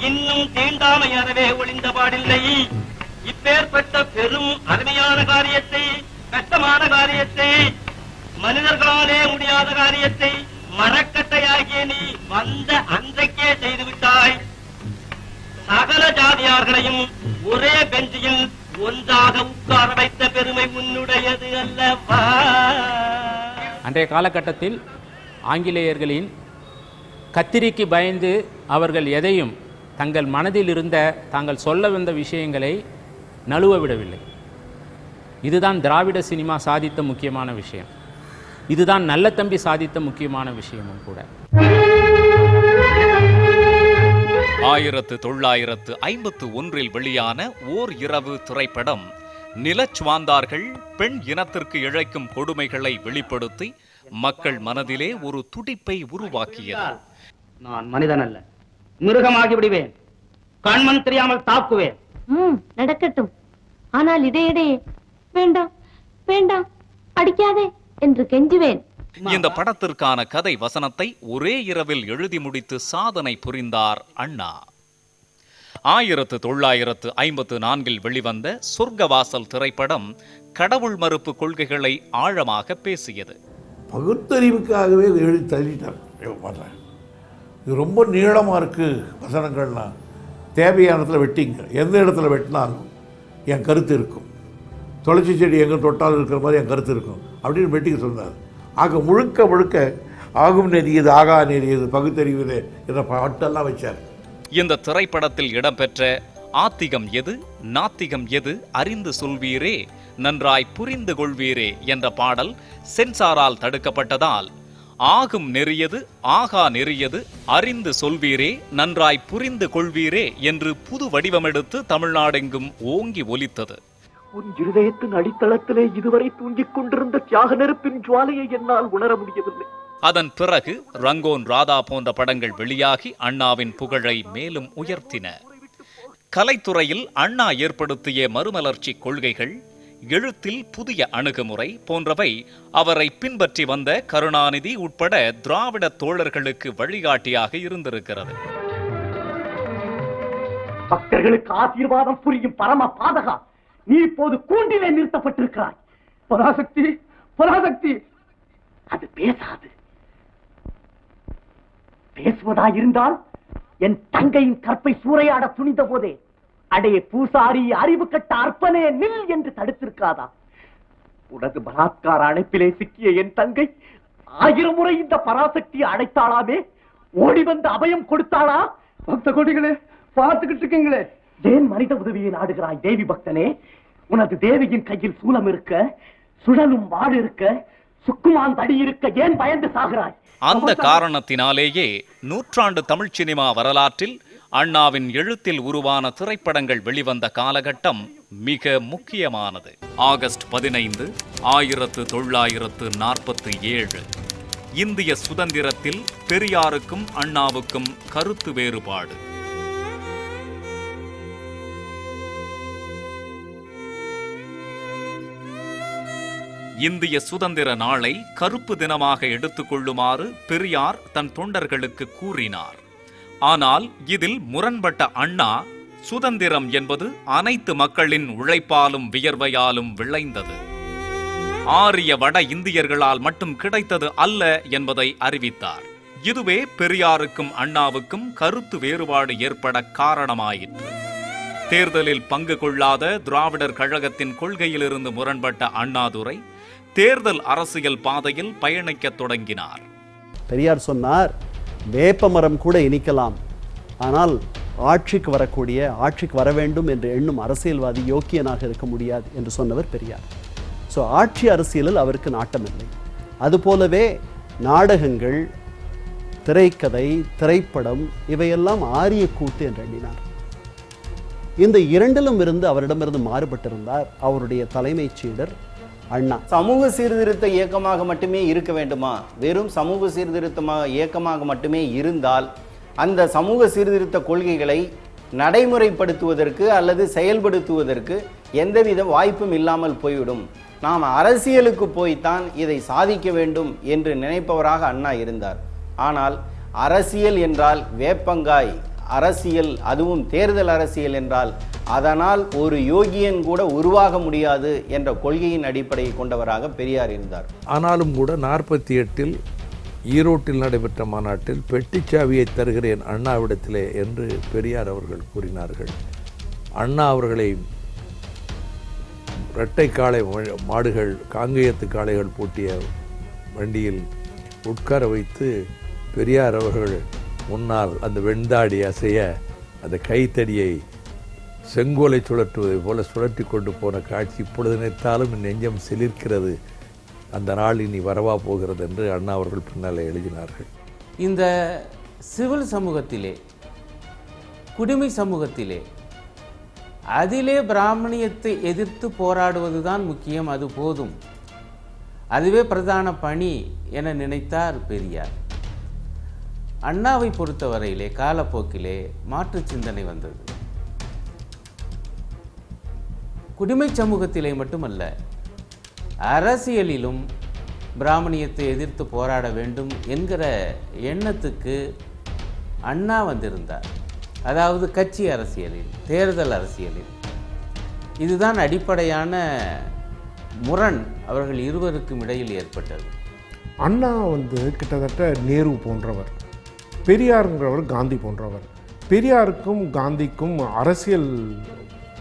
இன்னும் தீண்டாமை அறவே ஒழிந்த பாடில்லை. இப்பேற்பட்ட பெரும் அருமையான காரியத்தை, கஷ்டமான காரியத்தை, மனிதர்களாலே முடியாத காரியத்தை மரக்கட்டையாகிய நீ வந்த அன்றைக்கே செய்துவிட்டாய். சகல ஜாதியார்களையும் ஒரே பெஞ்சில் ஒன்றாக உட்கார வைத்த பெருமை உன்னுடையது அல்லவா? அன்றைய காலகட்டத்தில் ஆங்கிலேயர்களின் கத்திரிக்கு பயந்து அவர்கள் எதையும் தங்கள் மனதில் இருந்த தாங்கள் சொல்ல வந்த விஷயங்களை நழுவ விடவில்லை. இதுதான் திராவிட சினிமா சாதித்த முக்கியமான விஷயம். இதுதான் நல்ல தம்பி சாதித்த முக்கியமான விஷயமும் கூட. 1951 வெளியான ஓர் இரவு திரைப்படம் நிலச்சுவாந்தார்கள் பெண் இனத்திற்கு இழைக்கும் கொடுமைகளை வெளிப்படுத்தி மக்கள் மனதிலே ஒரு துடிப்பை உருவாக்கியது. நான் மனிதன் அல்ல, மிருகமாகி விடுவேன். கண்மண் தெரியாமல் தாக்குவேன். நடக்கட்டும். ஆனால் இடையிடையே வேண்டாம் வேண்டாம் அடிக்காதே என்று கெஞ்சுவேன். இந்த படத்திற்கான கதை வசனத்தை ஒரே இரவில் எழுதி முடித்து சாதனை புரிந்தார் அண்ணா. 1954 வெளிவந்த சொர்க்கவாசல் திரைப்படம் கடவுள் மறுப்பு கொள்கைகளை ஆழமாக பேசியது. பகுத்தறிவுக்காகவே எழுதி தள்ளிட்டார். இது ரொம்ப நீளமாக இருக்குது வசனங்கள்லாம். தேவையான இடத்துல வெட்டிங்க. எந்த இடத்துல வெட்டினாலும் என் கருத்து இருக்கும். துளசி செடி எங்கே தொட்டாலும் இருக்கிற மாதிரி என் கருத்து இருக்கும் அப்படின்னு வெட்டிக்க சொன்னார். ஆக முழுக்க முழுக்க ஆகும் நெறியது ஆகா நெறியது பகுத்தறிவது என்ற பாட்டெல்லாம் வச்சார். இந்த திரைப்படத்தில் இடம்பெற்ற ஆத்திகம் எது நாத்திகம் எது அறிந்து சொல்வீரே நன்றாய் புரிந்து கொள்வீரே என்ற பாடல் சென்சாரால் தடுக்கப்பட்டதால் ஆகும் நெறியது ஆகா நெறியது அறிந்து சொல்வீரே நன்றாய் புரிந்து கொள்வீரே என்று புது வடிவமெடுத்து தமிழ்நாடெங்கும் ஓங்கி ஒலித்தது. உன் இருதயத்தின் அடித்தளத்திலே இதுவரை தூங்கிக் கொண்டிருந்த தியாக நெருப்பின் ஜுவாலையை என்னால் உணர முடியவில்லை. அதன் பிறகு ரங்கோன் ராதா போன்ற படங்கள் வெளியாகி அண்ணாவின் புகழை மேலும் உயர்த்தின. கலைத்துறையில் அண்ணா ஏற்படுத்திய மறுமலர்ச்சி கொள்கைகள், எழுத்தில் புதிய அணுகுமுறை போன்றவை அவரை பின்பற்றி வந்த கருணாநிதி உட்பட திராவிட தோழர்களுக்கு வழிகாட்டியாக இருந்திருக்கிறது. பக்தர்களுக்கு ஆசீர்வாதம் புரியும் பரம பாதகா, நீ இப்போது கூண்டிலே நிறுத்தப்பட்டிருக்கிறாய். பராசக்தி பராசக்தி அது பேசாது. பேசுவதாயிருந்தால் என் தங்கையின் கற்பை சூறையாட துணிந்த போதே அடைய பூசாரி அறிவு கட்ட அற்பனே நில் என்று தடுத்திருக்காதா? உனது பலாத்கார அணைப்பிலே சிக்கிய என் தங்கை 1000 முறை இந்த பராசக்தியை அடைத்தாளாமே, ஓடி வந்து அபயம் கொடுத்தாளா? பக்த கோடிகளே பார்த்துக்கிட்டு இருக்கீங்களே, ஏன் மனித உதவியை நாடுகிறாய் தேவி பக்தனே? உனது தேவியின் கையில் சூலம் இருக்க, சுழலும் வாடு இருக்க, சுக்குமான் தடி இருக்க ஏன் பயந்து சாகிறாய்? அந்த காரணத்தினாலேயே நூற்றாண்டு தமிழ் சினிமா வரலாற்றில் அண்ணாவின் எழுத்தில் உருவான திரைப்படங்கள் வெளிவந்த காலகட்டம் மிக முக்கியமானது. ஆகஸ்ட் 15, 1947. இந்திய சுதந்திரத்தில் பெரியாருக்கும் அண்ணாவுக்கும் கருத்து வேறுபாடு. இந்திய சுதந்திர நாளை கருப்பு தினமாக எடுத்துக்கொள்ளுமாறு பெரியார் தன் தொண்டர்களுக்கு கூறினார். ஆனால் இதில் முரண்பட்ட அண்ணா, சுதந்திரம் என்பது அனைத்து மக்களின் உழைப்பாலும் வியர்வையாலும் விளைந்தது, ஆரிய வட இந்தியர்களால் மட்டும் கிடைத்தது அல்ல என்பதை அறிவித்தார். இதுவே பெரியாருக்கும் அண்ணாவுக்கும் கருத்து வேறுபாடு ஏற்பட காரணமாயிற்று. தேர்தலில் பங்கு கொள்ளாத திராவிடர் கழகத்தின் கொள்கையிலிருந்து முரண்பட்ட அண்ணாதுரை தேர்தல் அரசியல் பாதையில் பயணிக்க தொடங்கினார். பெரியார் சொன்னார், வேப்ப மரம் கூட இனிக்கலாம், ஆனால் ஆட்சிக்கு வர வேண்டும் என்று எண்ணும் அரசியல்வாதி யோக்கியனாக இருக்க முடியாது என்று சொன்னவர் பெரியார். ஸோ ஆட்சி அரசியலில் அவருக்கு நாட்டமில்லை. அதுபோலவே நாடகங்கள், திரைக்கதை, திரைப்படம் இவையெல்லாம் ஆரிய கூத்து என்று எண்ணினார். இந்த இரண்டிலும் இருந்து அவரிடமிருந்து மாறுபட்டிருந்தார் அவருடைய தலைமைச் சீடர் அண்ணா. சமூக சீர்திருத்த இயக்கமாக மட்டுமே இருக்க வேண்டுமா? வெறும் சமூக சீர்திருத்த இயக்கமாக மட்டுமே இருந்தால் அந்த சமூக சீர்திருத்த கொள்கைகளை நடைமுறைப்படுத்துவதற்கு அல்லது செயல்படுத்துவதற்கு எந்தவித வாய்ப்பும் இல்லாமல் போய்விடும். நாம் அரசியலுக்கு போய்த்தான் இதை சாதிக்க வேண்டும் என்று நினைப்பவராக அண்ணா இருந்தார். ஆனால் அரசியல் என்றால் வேப்பங்காய் அரசியல், அதுவும் தேர்தல் அரசியல் என்றால் அதனால் ஒரு யோகியன் கூட உருவாக முடியாது என்ற கொள்கையின் அடிப்படையை கொண்டவராக பெரியார் இருந்தார். ஆனாலும் கூட 48 ஈரோட்டில் நடைபெற்ற மாநாட்டில் பெட்டிச்சாவியை தருகிறேன் அண்ணாவிடத்திலே என்று பெரியார் அவர்கள் கூறினார்கள். அண்ணா அவர்களை இரட்டை காளை மாடுகள், காங்கேயத்து காளைகள் பூட்டிய வண்டியில் உட்கார வைத்து பெரியார் அவர்கள் முன்னால் அந்த வெண்தாடி அசைய அந்த கைத்தடியை செங்கோலை சுழற்றுவதை போல சுழற்றி கொண்டு போன காட்சி இப்பொழுது நினைத்தாலும் நெஞ்சம் சிலிர்க்கிறது. அந்த நாள் இனி வரவா போகிறது என்று அண்ணா அவர்கள் பின்னால் எழுதினார்கள். இந்த சிவில் சமூகத்திலே, குடிமை சமூகத்திலே, அதிலே பிராமணியத்தை எதிர்த்து போராடுவது தான் முக்கியம், அது போதும், அதுவே பிரதான பணி என நினைத்தார் பெரியார். அண்ணாவை பொறுத்தவரையிலே காலப்போக்கிலே மாற்று சிந்தனை வந்தது. குடிமை சமூகத்திலே மட்டுமல்ல, அரசியலிலும் பிராமணியத்தை எதிர்த்து போராட வேண்டும் என்கிற எண்ணத்துக்கு அண்ணா வந்திருந்தார். அதாவது கட்சி அரசியலில், தேர்தல் அரசியலில். இதுதான் அடிப்படையான முரண் அவர்கள் இருவருக்கும் இடையில் ஏற்பட்டது. அண்ணா கிட்டத்தட்ட நேரு போன்றவர், பெரியாருங்கிறவர் காந்தி போன்றவர். பெரியாருக்கும் காந்திக்கும் அரசியல்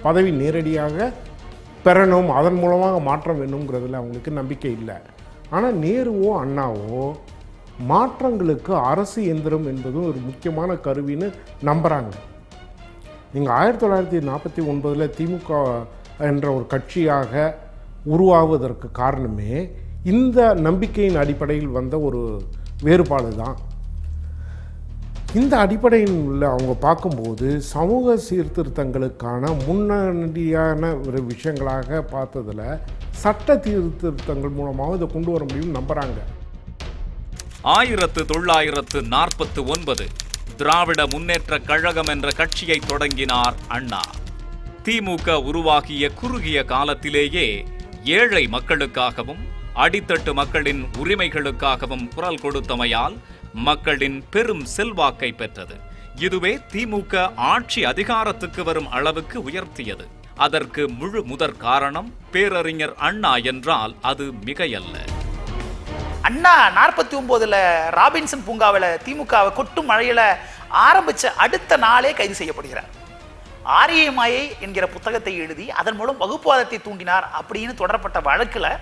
பதவி நேரடியாக பெறணும், அதன் மூலமாக மாற்றம் வேணுங்கிறதுல அவங்களுக்கு நம்பிக்கை இல்லை. ஆனால் நேருவோ அண்ணாவோ மாற்றங்களுக்கு அரசு இயந்திரம் என்பதும் ஒரு முக்கியமான கருவின்னு நம்புகிறாங்க. நீங்கள் 1949 திமுக என்ற ஒரு கட்சியாக உருவாவதற்கு காரணமே இந்த நம்பிக்கையின் அடிப்படையில் வந்த ஒரு வேறுபாடு தான். இந்த அடிப்படையில் உள்ள அவங்க பார்க்கும்போது சமூக சீர்திருத்தங்களுக்கான முன்னடியான ஒரு விஷயங்களாக பார்த்ததில் சட்ட சீர்திருத்தங்கள் மூலமாக இதை கொண்டு வர முடியும்னு நம்புகிறாங்க. 1949 திராவிட முன்னேற்ற கழகம் என்ற கட்சியை தொடங்கினார் அண்ணா. திமுக உருவாகிய குறுகிய காலத்திலேயே ஏழை மக்களுக்காகவும் அடித்தட்டு மக்களின் உரிமைகளுக்காகவும் குரல் கொடுத்தமையால் மக்களின் பெரும் செல்வாக்கை பெற்றது. இதுவே திமுக ஆட்சி அதிகாரத்துக்கு வரும் அளவுக்கு உயர்த்தியது. அதற்கு முழு முதற் காரணம் பேரறிஞர் அண்ணா என்றால் அது மிகையல்ல. அண்ணா 49 ராபின்சன் பூங்காவில் திமுகவை கொட்டும் மழையில ஆரம்பிச்ச அடுத்த நாளே கைது செய்யப்படுகிறார். ஆரிய மாயை என்கிற புத்தகத்தை எழுதி அதன் மூலம் வகுப்புவாதத்தை தூண்டினார் அப்படின்னு தொடரப்பட்ட வழக்கில்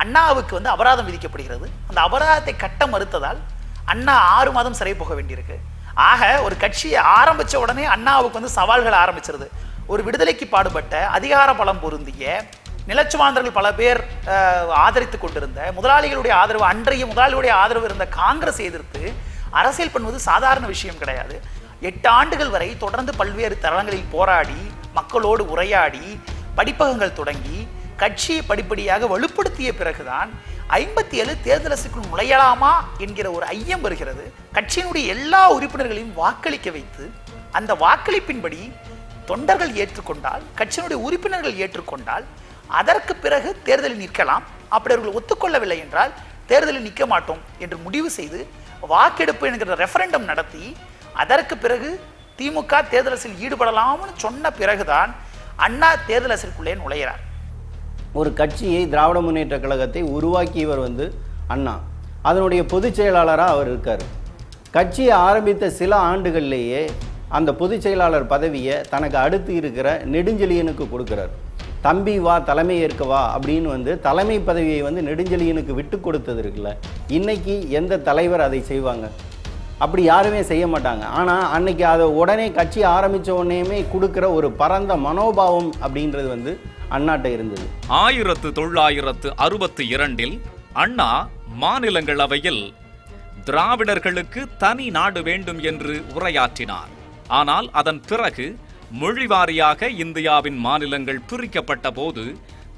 அண்ணாவுக்கு அபராதம் விதிக்கப்படுகிறது. அந்த அபராதத்தை கட்ட மறுத்ததால் அண்ணா 6 மாதம் சிறை போக வேண்டியிருக்கு. ஆக ஒரு கட்சியை ஆரம்பித்த உடனே அண்ணாவுக்கு சவால்கள் ஆரம்பிச்சிருது. ஒரு விடுதலைக்கு பாடுபட்ட அதிகார பலம் பொருந்திய நிலச்சுவாந்தர்கள் பல பேர் ஆதரித்து கொண்டிருந்த முதலாளிகளுடைய ஆதரவு, அன்றைய முதலாளிகளுடைய ஆதரவு இருந்த காங்கிரஸ் எதிர்த்து அரசியல் பண்ணுவது சாதாரண விஷயம் கிடையாது. 8 ஆண்டுகள் வரை தொடர்ந்து பல்வேறு தளங்களில் போராடி, மக்களோடு உரையாடி, படிப்பகங்கள் தொடங்கி கட்சியை படிப்படியாக வலுப்படுத்திய பிறகுதான் 57 தேர்தல் அரசுக்குள் நுழையலாமா என்கிற ஒரு ஐயம் வருகிறது. கட்சியினுடைய எல்லா உறுப்பினர்களையும் வாக்களிக்க வைத்து அந்த வாக்களிப்பின்படி தொண்டர்கள் ஏற்றுக்கொண்டால், கட்சியினுடைய உறுப்பினர்கள் ஏற்றுக்கொண்டால் அதற்கு பிறகு தேர்தலில் நிற்கலாம். அப்படி அவர்கள் ஒத்துக்கொள்ளவில்லை என்றால் தேர்தலில் நிற்க மாட்டோம் என்று முடிவு செய்து வாக்கெடுப்பு என்கிற ரெஃபரண்டம் நடத்தி அதற்கு பிறகு திமுக தேர்தல் அரசியல் ஈடுபடலாம்னு சொன்ன பிறகுதான் அண்ணா தேர்தல் அரசியலுக்குள்ளே நுழைகிறார். ஒரு கட்சியை, திராவிட முன்னேற்ற கழகத்தை உருவாக்கியவர் அண்ணா. அதனுடைய பொதுச் செயலாளராக அவர் இருக்கார். கட்சியை ஆரம்பித்த சில ஆண்டுகள்லேயே அந்த பொதுச் செயலாளர் பதவியை தனக்கு அடுத்து இருக்கிற நெடுஞ்செழியனுக்கு கொடுக்குறார். தம்பி வா, தலைமை ஏற்கவா அப்படின்னு தலைமை பதவியை நெடுஞ்செழியனுக்கு விட்டு கொடுத்தது இருக்குல்ல. இன்னைக்கு எந்த தலைவர் அதை செய்வாங்க? அப்படி யாருமே செய்ய மாட்டாங்க. ஆனால் அன்னைக்கு அதை உடனே கட்சி ஆரம்பித்த உடனேயுமே கொடுக்குற ஒரு பரந்த மனோபாவம் அப்படின்றது அண்ணாட்ட இருந்தது. 1962 அண்ணா மாநிலங்களவையில் திராவிடர்களுக்கு தனி நாடு வேண்டும் என்று உரையாற்றினார். ஆனால் அதன் பிறகு மொழிவாரியாக இந்தியாவின் மாநிலங்கள் பிரிக்கப்பட்ட போது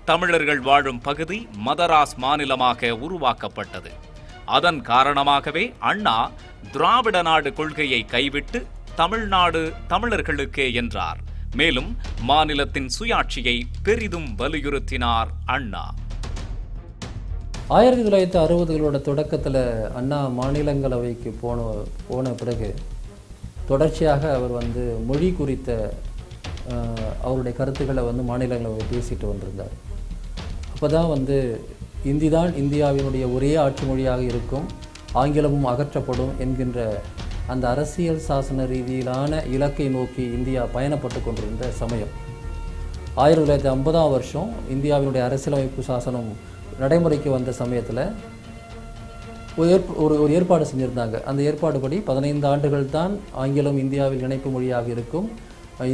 தமிழர்கள் வாழும் பகுதி மதராஸ் மாநிலமாக உருவாக்கப்பட்டது. அதன் காரணமாகவே அண்ணா திராவிட நாடு கொள்கையை கைவிட்டு தமிழ்நாடு தமிழர்களுக்கே என்றார். மேலும் மாநிலத்தின் சுயாட்சியை பெரிதும் வலியுறுத்தினார் அண்ணா. 1960களோட தொடக்கத்தில் அண்ணா மாநிலங்களவைக்கு போன பிறகு தொடர்ச்சியாக அவர் மொழி குறித்த அவருடைய கருத்துக்களை மாநிலங்களவை பேசிட்டு வந்திருந்தார். அப்போ தான் இந்தி தான் இந்தியாவினுடைய ஒரே ஆட்சி மொழியாக இருக்கும், ஆங்கிலமும் அகற்றப்படும் என்கின்ற அந்த அரசியல் சாசன ரீதியிலான இலக்கை நோக்கி இந்தியா பயணப்பட்டு கொண்டிருந்த சமயம். 1950ஆம் வருஷம் இந்தியாவினுடைய அரசியலமைப்பு சாசனம் நடைமுறைக்கு வந்த சமயத்தில் ஒரு ஏற்பாடு செஞ்சுருந்தாங்க. அந்த ஏற்பாடுபடி 15 ஆண்டுகள் தான் ஆங்கிலம் இந்தியாவில் இணைப்பு மொழியாக இருக்கும்,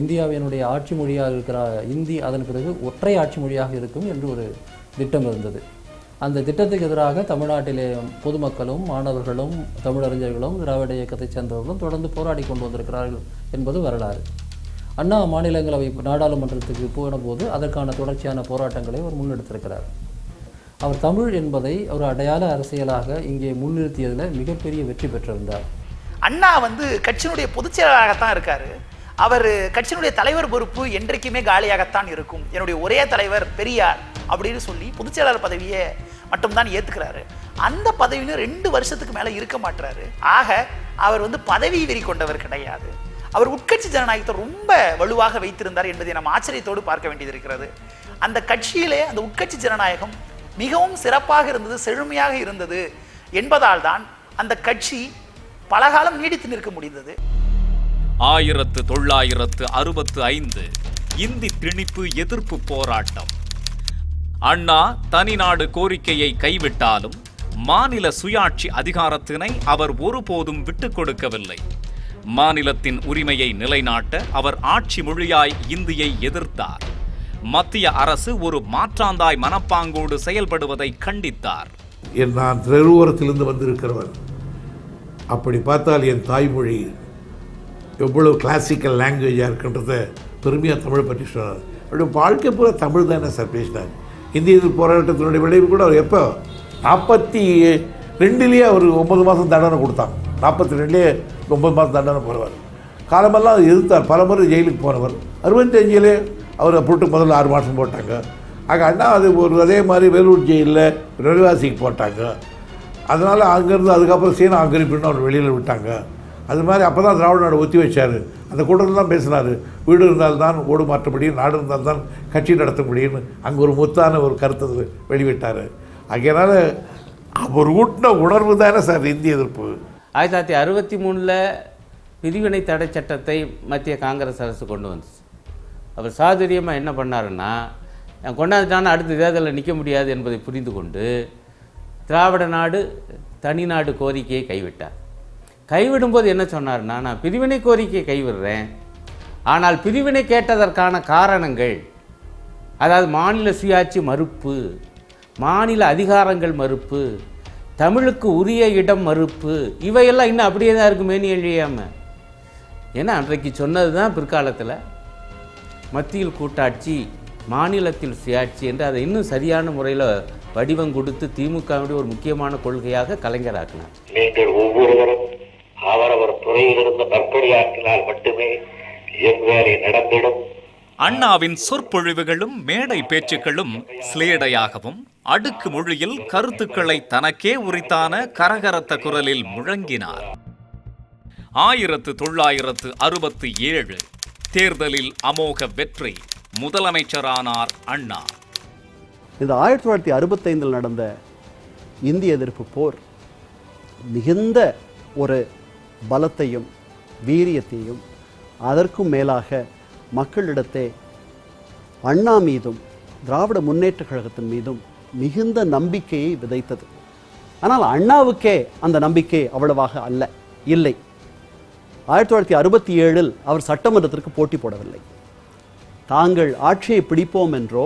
இந்தியாவினுடைய ஆட்சி மொழியாக இருக்கிற இந்தி அதன் பிறகு ஒற்றை ஆட்சி மொழியாக இருக்கும் என்று ஒரு திட்டம் இருந்தது. அந்த திட்டத்துக்கு எதிராக தமிழ்நாட்டிலே பொதுமக்களும் மாணவர்களும் தமிழறிஞர்களும் திராவிட இயக்கத்தைச் சேர்ந்தவர்களும் தொடர்ந்து போராடி கொண்டு வந்திருக்கிறார்கள் என்பது வரலாறு. அண்ணா மாநிலங்களவை நாடாளுமன்றத்துக்கு போனபோது அதற்கான தொடர்ச்சியான போராட்டங்களை அவர் முன்னெடுத்திருக்கிறார். அவர் தமிழ் என்பதை ஒரு அடையாள அரசியலாக இங்கே முன்னிறுத்தியதில் மிகப்பெரிய வெற்றி பெற்றிருந்தார். அண்ணா கட்சியினுடைய பொதுச் செயலாளராகத்தான் இருக்காரு. அவர் கட்சியினுடைய தலைவர் பொறுப்பு என்றைக்குமே காலியாகத்தான் இருக்கும், என்னுடைய ஒரே தலைவர் பெரியார் அப்படின்னு சொல்லி பொதுச் செயலாளர் பதவியை மட்டும்தான் ஏத்துக்கிறாரு. அந்த பதவியிலும் 2 வருஷத்துக்கு மேல இருக்க மாட்டாரு. ஆக அவர் பதவி வெறி கொண்டவர் கிடையாது. அவர் உட்கட்சி ஜனநாயகத்தை ரொம்ப வலுவாக வைத்திருந்தார் என்பதை நம்ம ஆச்சரியத்தோடு பார்க்க வேண்டியது இருக்கிறது. அந்த கட்சியிலே அந்த உட்கட்சி ஜனநாயகம் மிகவும் சிறப்பாக இருந்தது, செழுமையாக இருந்தது என்பதால் தான் அந்த கட்சி பலகாலம் நீடித்து நிற்க முடிந்தது. 1965 இந்தி திணிப்பு எதிர்ப்பு போராட்டம். அண்ணா தனிநாடு கோரிக்கையை கைவிட்டாலும் மாநில சுயாட்சி அதிகாரத்தினை அவர் ஒருபோதும் விட்டுக் கொடுக்கவில்லை. மாநிலத்தின் உரிமையை நிலைநாட்ட அவர் ஆட்சி மொழியாய் இந்தியை எதிர்த்தார். மத்திய அரசு ஒரு மாற்றாந்தாய் மனப்பாங்கோடு செயல்படுவதை கண்டித்தார். நான் தெருவோரத்திலிருந்து வந்திருக்கிறவர். அப்படி பார்த்தால் என் தாய்மொழி எவ்வளவு கிளாசிக்கல் லாங்குவேஜாக இருக்கின்றத பெருமையாக தமிழை பற்றி சொன்னார். அப்படி வாழ்க்கை பூரா தமிழ் தானே சார் பேசினார். இந்திய எதிர்ப்பு போராட்டத்தினுடைய விளைவு கூட அவர் எப்போ 42 அவர் 9 மாதம் தண்டனை கொடுத்தாங்க. 42 9 மாதம் தண்டனை போனவர். காலமெல்லாம் எதிர்த்தார், பல முறை ஜெயிலுக்கு போனவர். 65 அவர் போட்டு முதல்ல 6 மாதம் போட்டாங்க. ஆக அண்ணா அது அதே மாதிரி வேலூர் ஜெயிலில் ரெடிவாசிக்கு போட்டாங்க. அதனால் அங்கேருந்து அதுக்கப்புறம் சீனா ஆக்கிரமிப்புன்னு அவர் வெளியில் விட்டாங்க. அது மாதிரி அப்போ தான் திராவிட நாடு ஒத்தி வச்சார். அந்த கூட்டத்தில் தான் பேசினார், வீடு இருந்தால்தான் ஓடு மாற்ற முடியும், நாடு இருந்தால்தான் கட்சி நடத்த முடியும்னு. அங்கே ஒரு முத்தான ஒரு கருத்தை வெளிவிட்டார். அதனால் அவர் ஊட்டின உணர்வு தானே சார் இந்திய எதிர்ப்பு. 1963 பிரிவினை தடை சட்டத்தை மத்திய காங்கிரஸ் அரசு கொண்டு வந்துச்சு. அவர் சாதுரியமாக என்ன பண்ணாருன்னா, கொண்டாந்துட்டான அடுத்த தேர்தலில் நிற்க முடியாது என்பதை புரிந்து கொண்டு திராவிட நாடு தனிநாடு கோரிக்கையை கைவிட்டார். கைவிடும்போது என்ன சொன்னார்னா, நான் பிரிவினை கோரிக்கையை கைவிடுறேன், ஆனால் பிரிவினை கேட்டதற்கான காரணங்கள், அதாவது மாநில சுயாட்சி மறுப்பு, மாநில அதிகாரங்கள் மறுப்பு, தமிழுக்கு உரிய இடம் மறுப்பு, இவையெல்லாம் இன்னும் அப்படியே தான் இருக்குமேனு எழுதியாமல். ஏன்னா அன்றைக்கு சொன்னது தான் பிற்காலத்தில் மத்தியில் கூட்டாட்சி, மாநிலத்தில் சுயாட்சி என்று அதை இன்னும் சரியான முறையில் வடிவம் கொடுத்து திமுகவுடைய ஒரு முக்கியமான கொள்கையாக கலைஞராக்கினார். நீங்கள் ஒவ்வொருவரும் அவரவர் துறையிலிருந்து நற்பணியாற்றினால் மட்டுமே என் வேலை நடந்திடும். அண்ணாவின் சொற்பொழிவுகளும் மேடை பேச்சுக்களும் ஸ்லேடையாகவும் அடுக்கு மொழியில் கருத்துக்களை தனக்கே உரித்தான கரகரத்த குரலில் முழங்கினார். 1967 தேர்தலில் அமோக வெற்றி, முதலமைச்சரானார் அண்ணா. இந்த 1965 நடந்த இந்திய எதிர்ப்பு போர் மிகுந்த ஒரு பலத்தையும் வீரியத்தையும் அதற்கும் மேலாக மக்களிடத்தே அண்ணா மீதும் திராவிட முன்னேற்ற கழகத்தின் மீதும் மிகுந்த நம்பிக்கையை விதைத்தது. ஆனால் அண்ணாவுக்கே அந்த நம்பிக்கை அவ்வளவாக இல்லை. 1967 அவர் சட்டமன்றத்திற்கு போட்டி போடவில்லை. தாங்கள் ஆட்சியை பிடிப்போம் என்றோ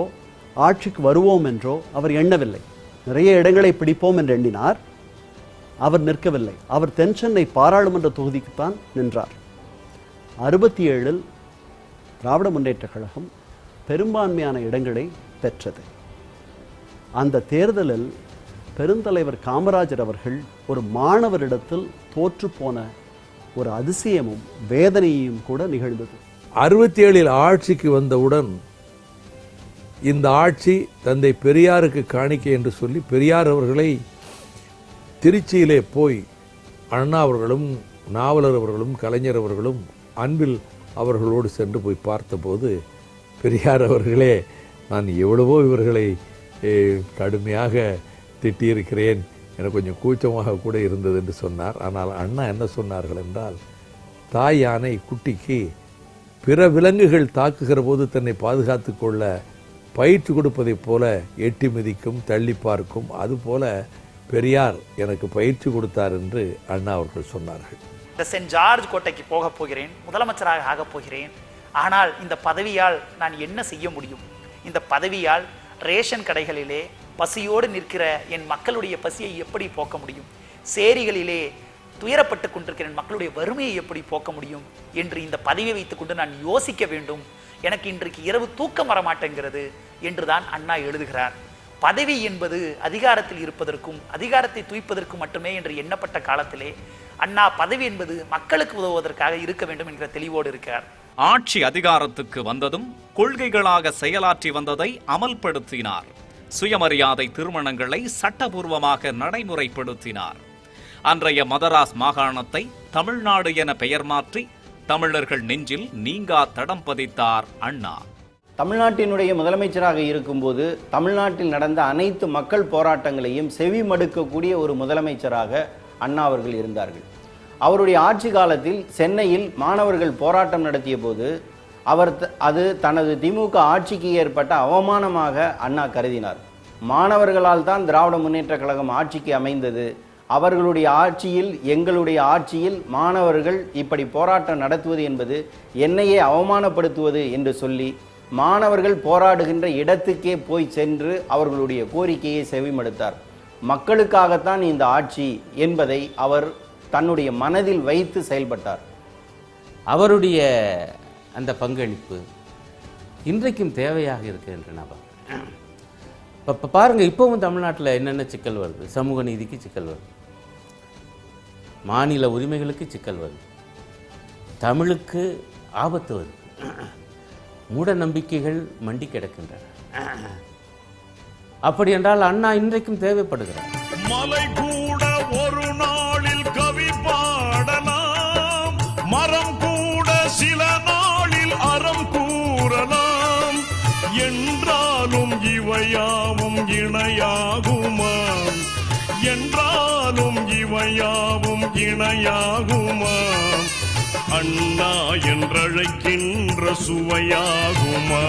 ஆட்சிக்கு வருவோம் என்றோ அவர் எண்ணவில்லை. நிறைய இடங்களை பிடிப்போம் என்று எண்ணினார். அவர் நிற்கவில்லை. அவர் தென் சென்னை பாராளுமன்ற தொகுதிக்குத்தான் நின்றார். 67 திராவிட முன்னேற்ற கழகம் பெரும்பான்மையான இடங்களை பெற்றது. அந்த தேர்தலில் பெருந்தலைவர் காமராஜர் அவர்கள் ஒரு மாணவரிடத்தில் தோற்று போன ஒரு அதிசயமும் வேதனையும் கூட நிகழ்ந்தது. 67 ஆட்சிக்கு வந்தவுடன் இந்த ஆட்சி தந்தை பெரியாருக்கு காணிக்கை என்று சொல்லி பெரியார் அவர்களை திருச்சியிலே போய் அண்ணா அவர்களும் நாவலர் அவர்களும் கலைஞர் அவர்களும் அன்பில் அவர்களோடு சென்று போய் பார்த்தபோது பெரியார் அவர்களே, நான் எவ்வளவோ இவர்களை கடுமையாக திட்டியிருக்கிறேன், எனக்கு கொஞ்சம் கூச்சமாக கூட இருந்தது என்று சொன்னார். ஆனால் அண்ணா என்ன சொன்னார்கள் என்றால், தாய் யானை குட்டிக்கு பிற விலங்குகள் தாக்குகிற போது தன்னை பாதுகாத்து கொள்ள பயிற்சி கொடுப்பதைப் போல எட்டி மிதிக்கும், தள்ளி பார்க்கும், அதுபோல பெரியார் எனக்கு பயிற்சி கொடுத்தார் என்று அண்ணா அவர்கள் சொன்னார்கள். இந்த சென்ட் ஜார்ஜ் கோட்டைக்கு போகப் போகிறேன், முதலமைச்சராக ஆகப் போகிறேன். ஆனால் இந்த பதவியால் நான் என்ன செய்ய முடியும்? இந்த பதவியால் ரேஷன் கடைகளிலே பசியோடு நிற்கிற என் மக்களுடைய பசியை எப்படி போக்க முடியும்? சேரிகளிலே துயரப்பட்டு கொண்டிருக்கிற என் மக்களுடைய வறுமையை எப்படி போக்க முடியும் என்று இந்த பதவியை வைத்துக்கொண்டு நான் யோசிக்க வேண்டும். எனக்கு இன்றைக்கு இரவு தூக்கம் வரமாட்டேங்கிறது என்றுதான் அண்ணா எழுதுகிறார். பதவி என்பது அதிகாரத்தில் இருப்பதற்கும் அதிகாரத்தை தூய்ப்பதற்கும் மட்டுமே என்று எண்ணப்பட்ட காலத்திலே அண்ணா பதவி என்பது மக்களுக்கு உதவுவதற்காக இருக்க வேண்டும் என்கிற தெளிவோடு இருக்கிறார். ஆட்சி அதிகாரத்துக்கு வந்ததும் கொள்கைகளாக செயலாற்றி வந்ததை அமல்படுத்தினார். சுயமரியாதை திருமணங்களை சட்டபூர்வமாக நடைமுறைப்படுத்தினார். அன்றைய மதராஸ் மாகாணத்தை தமிழ்நாடு என பெயர் மாற்றி தமிழர்கள் நெஞ்சில் நீங்கா தடம் பதித்தார் அண்ணா. தமிழ்நாட்டினுடைய முதலமைச்சராக இருக்கும்போது தமிழ்நாட்டில் நடந்த அனைத்து மக்கள் போராட்டங்களையும் செவி மடுக்கக்கூடிய ஒரு முதலமைச்சராக அண்ணா அவர்கள் இருந்தார்கள். அவருடைய ஆட்சி காலத்தில் சென்னையில் மாணவர்கள் போராட்டம் நடத்திய போது அது தனது திமுக ஆட்சிக்கு ஏற்பட்ட அவமானமாக அண்ணா கருதினார். மாணவர்களால் தான் திராவிட முன்னேற்ற கழகம் ஆட்சிக்கு அமைந்தது, அவர்களுடைய ஆட்சியில் எங்களுடைய ஆட்சியில் மாணவர்கள் இப்படி போராட்டம் நடத்துவது என்பது என்னையே அவமானப்படுத்துவது என்று சொல்லி மாணவர்கள் போராடுகின்ற இடத்துக்கே போய் சென்று அவர்களுடைய கோரிக்கையை செவிமடுத்தார். மக்களுக்காகத்தான் இந்த ஆட்சி என்பதை அவர் தன்னுடைய மனதில் வைத்து செயல்பட்டார். அவருடைய அந்த பங்களிப்பு இன்றைக்கும் தேவையாக இருக்கு என்று நான் பார்க்குறேன். இப்போ பாருங்கள், இப்போவும் தமிழ்நாட்டில் என்னென்ன சிக்கல் வருது? சமூக நீதிக்கு சிக்கல் வருது, மாநில உரிமைகளுக்கு சிக்கல் வருது, தமிழுக்கு ஆபத்து வருது, மூட நம்பிக்கைகள் மண்டி கிடக்கின்றன. அப்படி என்றால் அண்ணா இன்றைக்கும் தேவைப்படுகிறார். மலை கூட ஒரு நாளில் கவி பாடலாம், மரம் கூட சில நாளில் அறம் கூறலாம், என்றாலும் இவையாவும் இணையாகுமா, என்றாலும் இவையாவும் இணையாகுமா, அண்ணா என்றழைக்கின்ற சுவையாகுமா.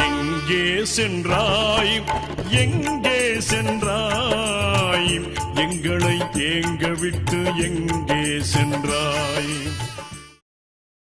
எங்கே சென்றாய், எங்கே சென்றாய், எங்களை ஏங்க விட்டு எங்கே சென்றாய்.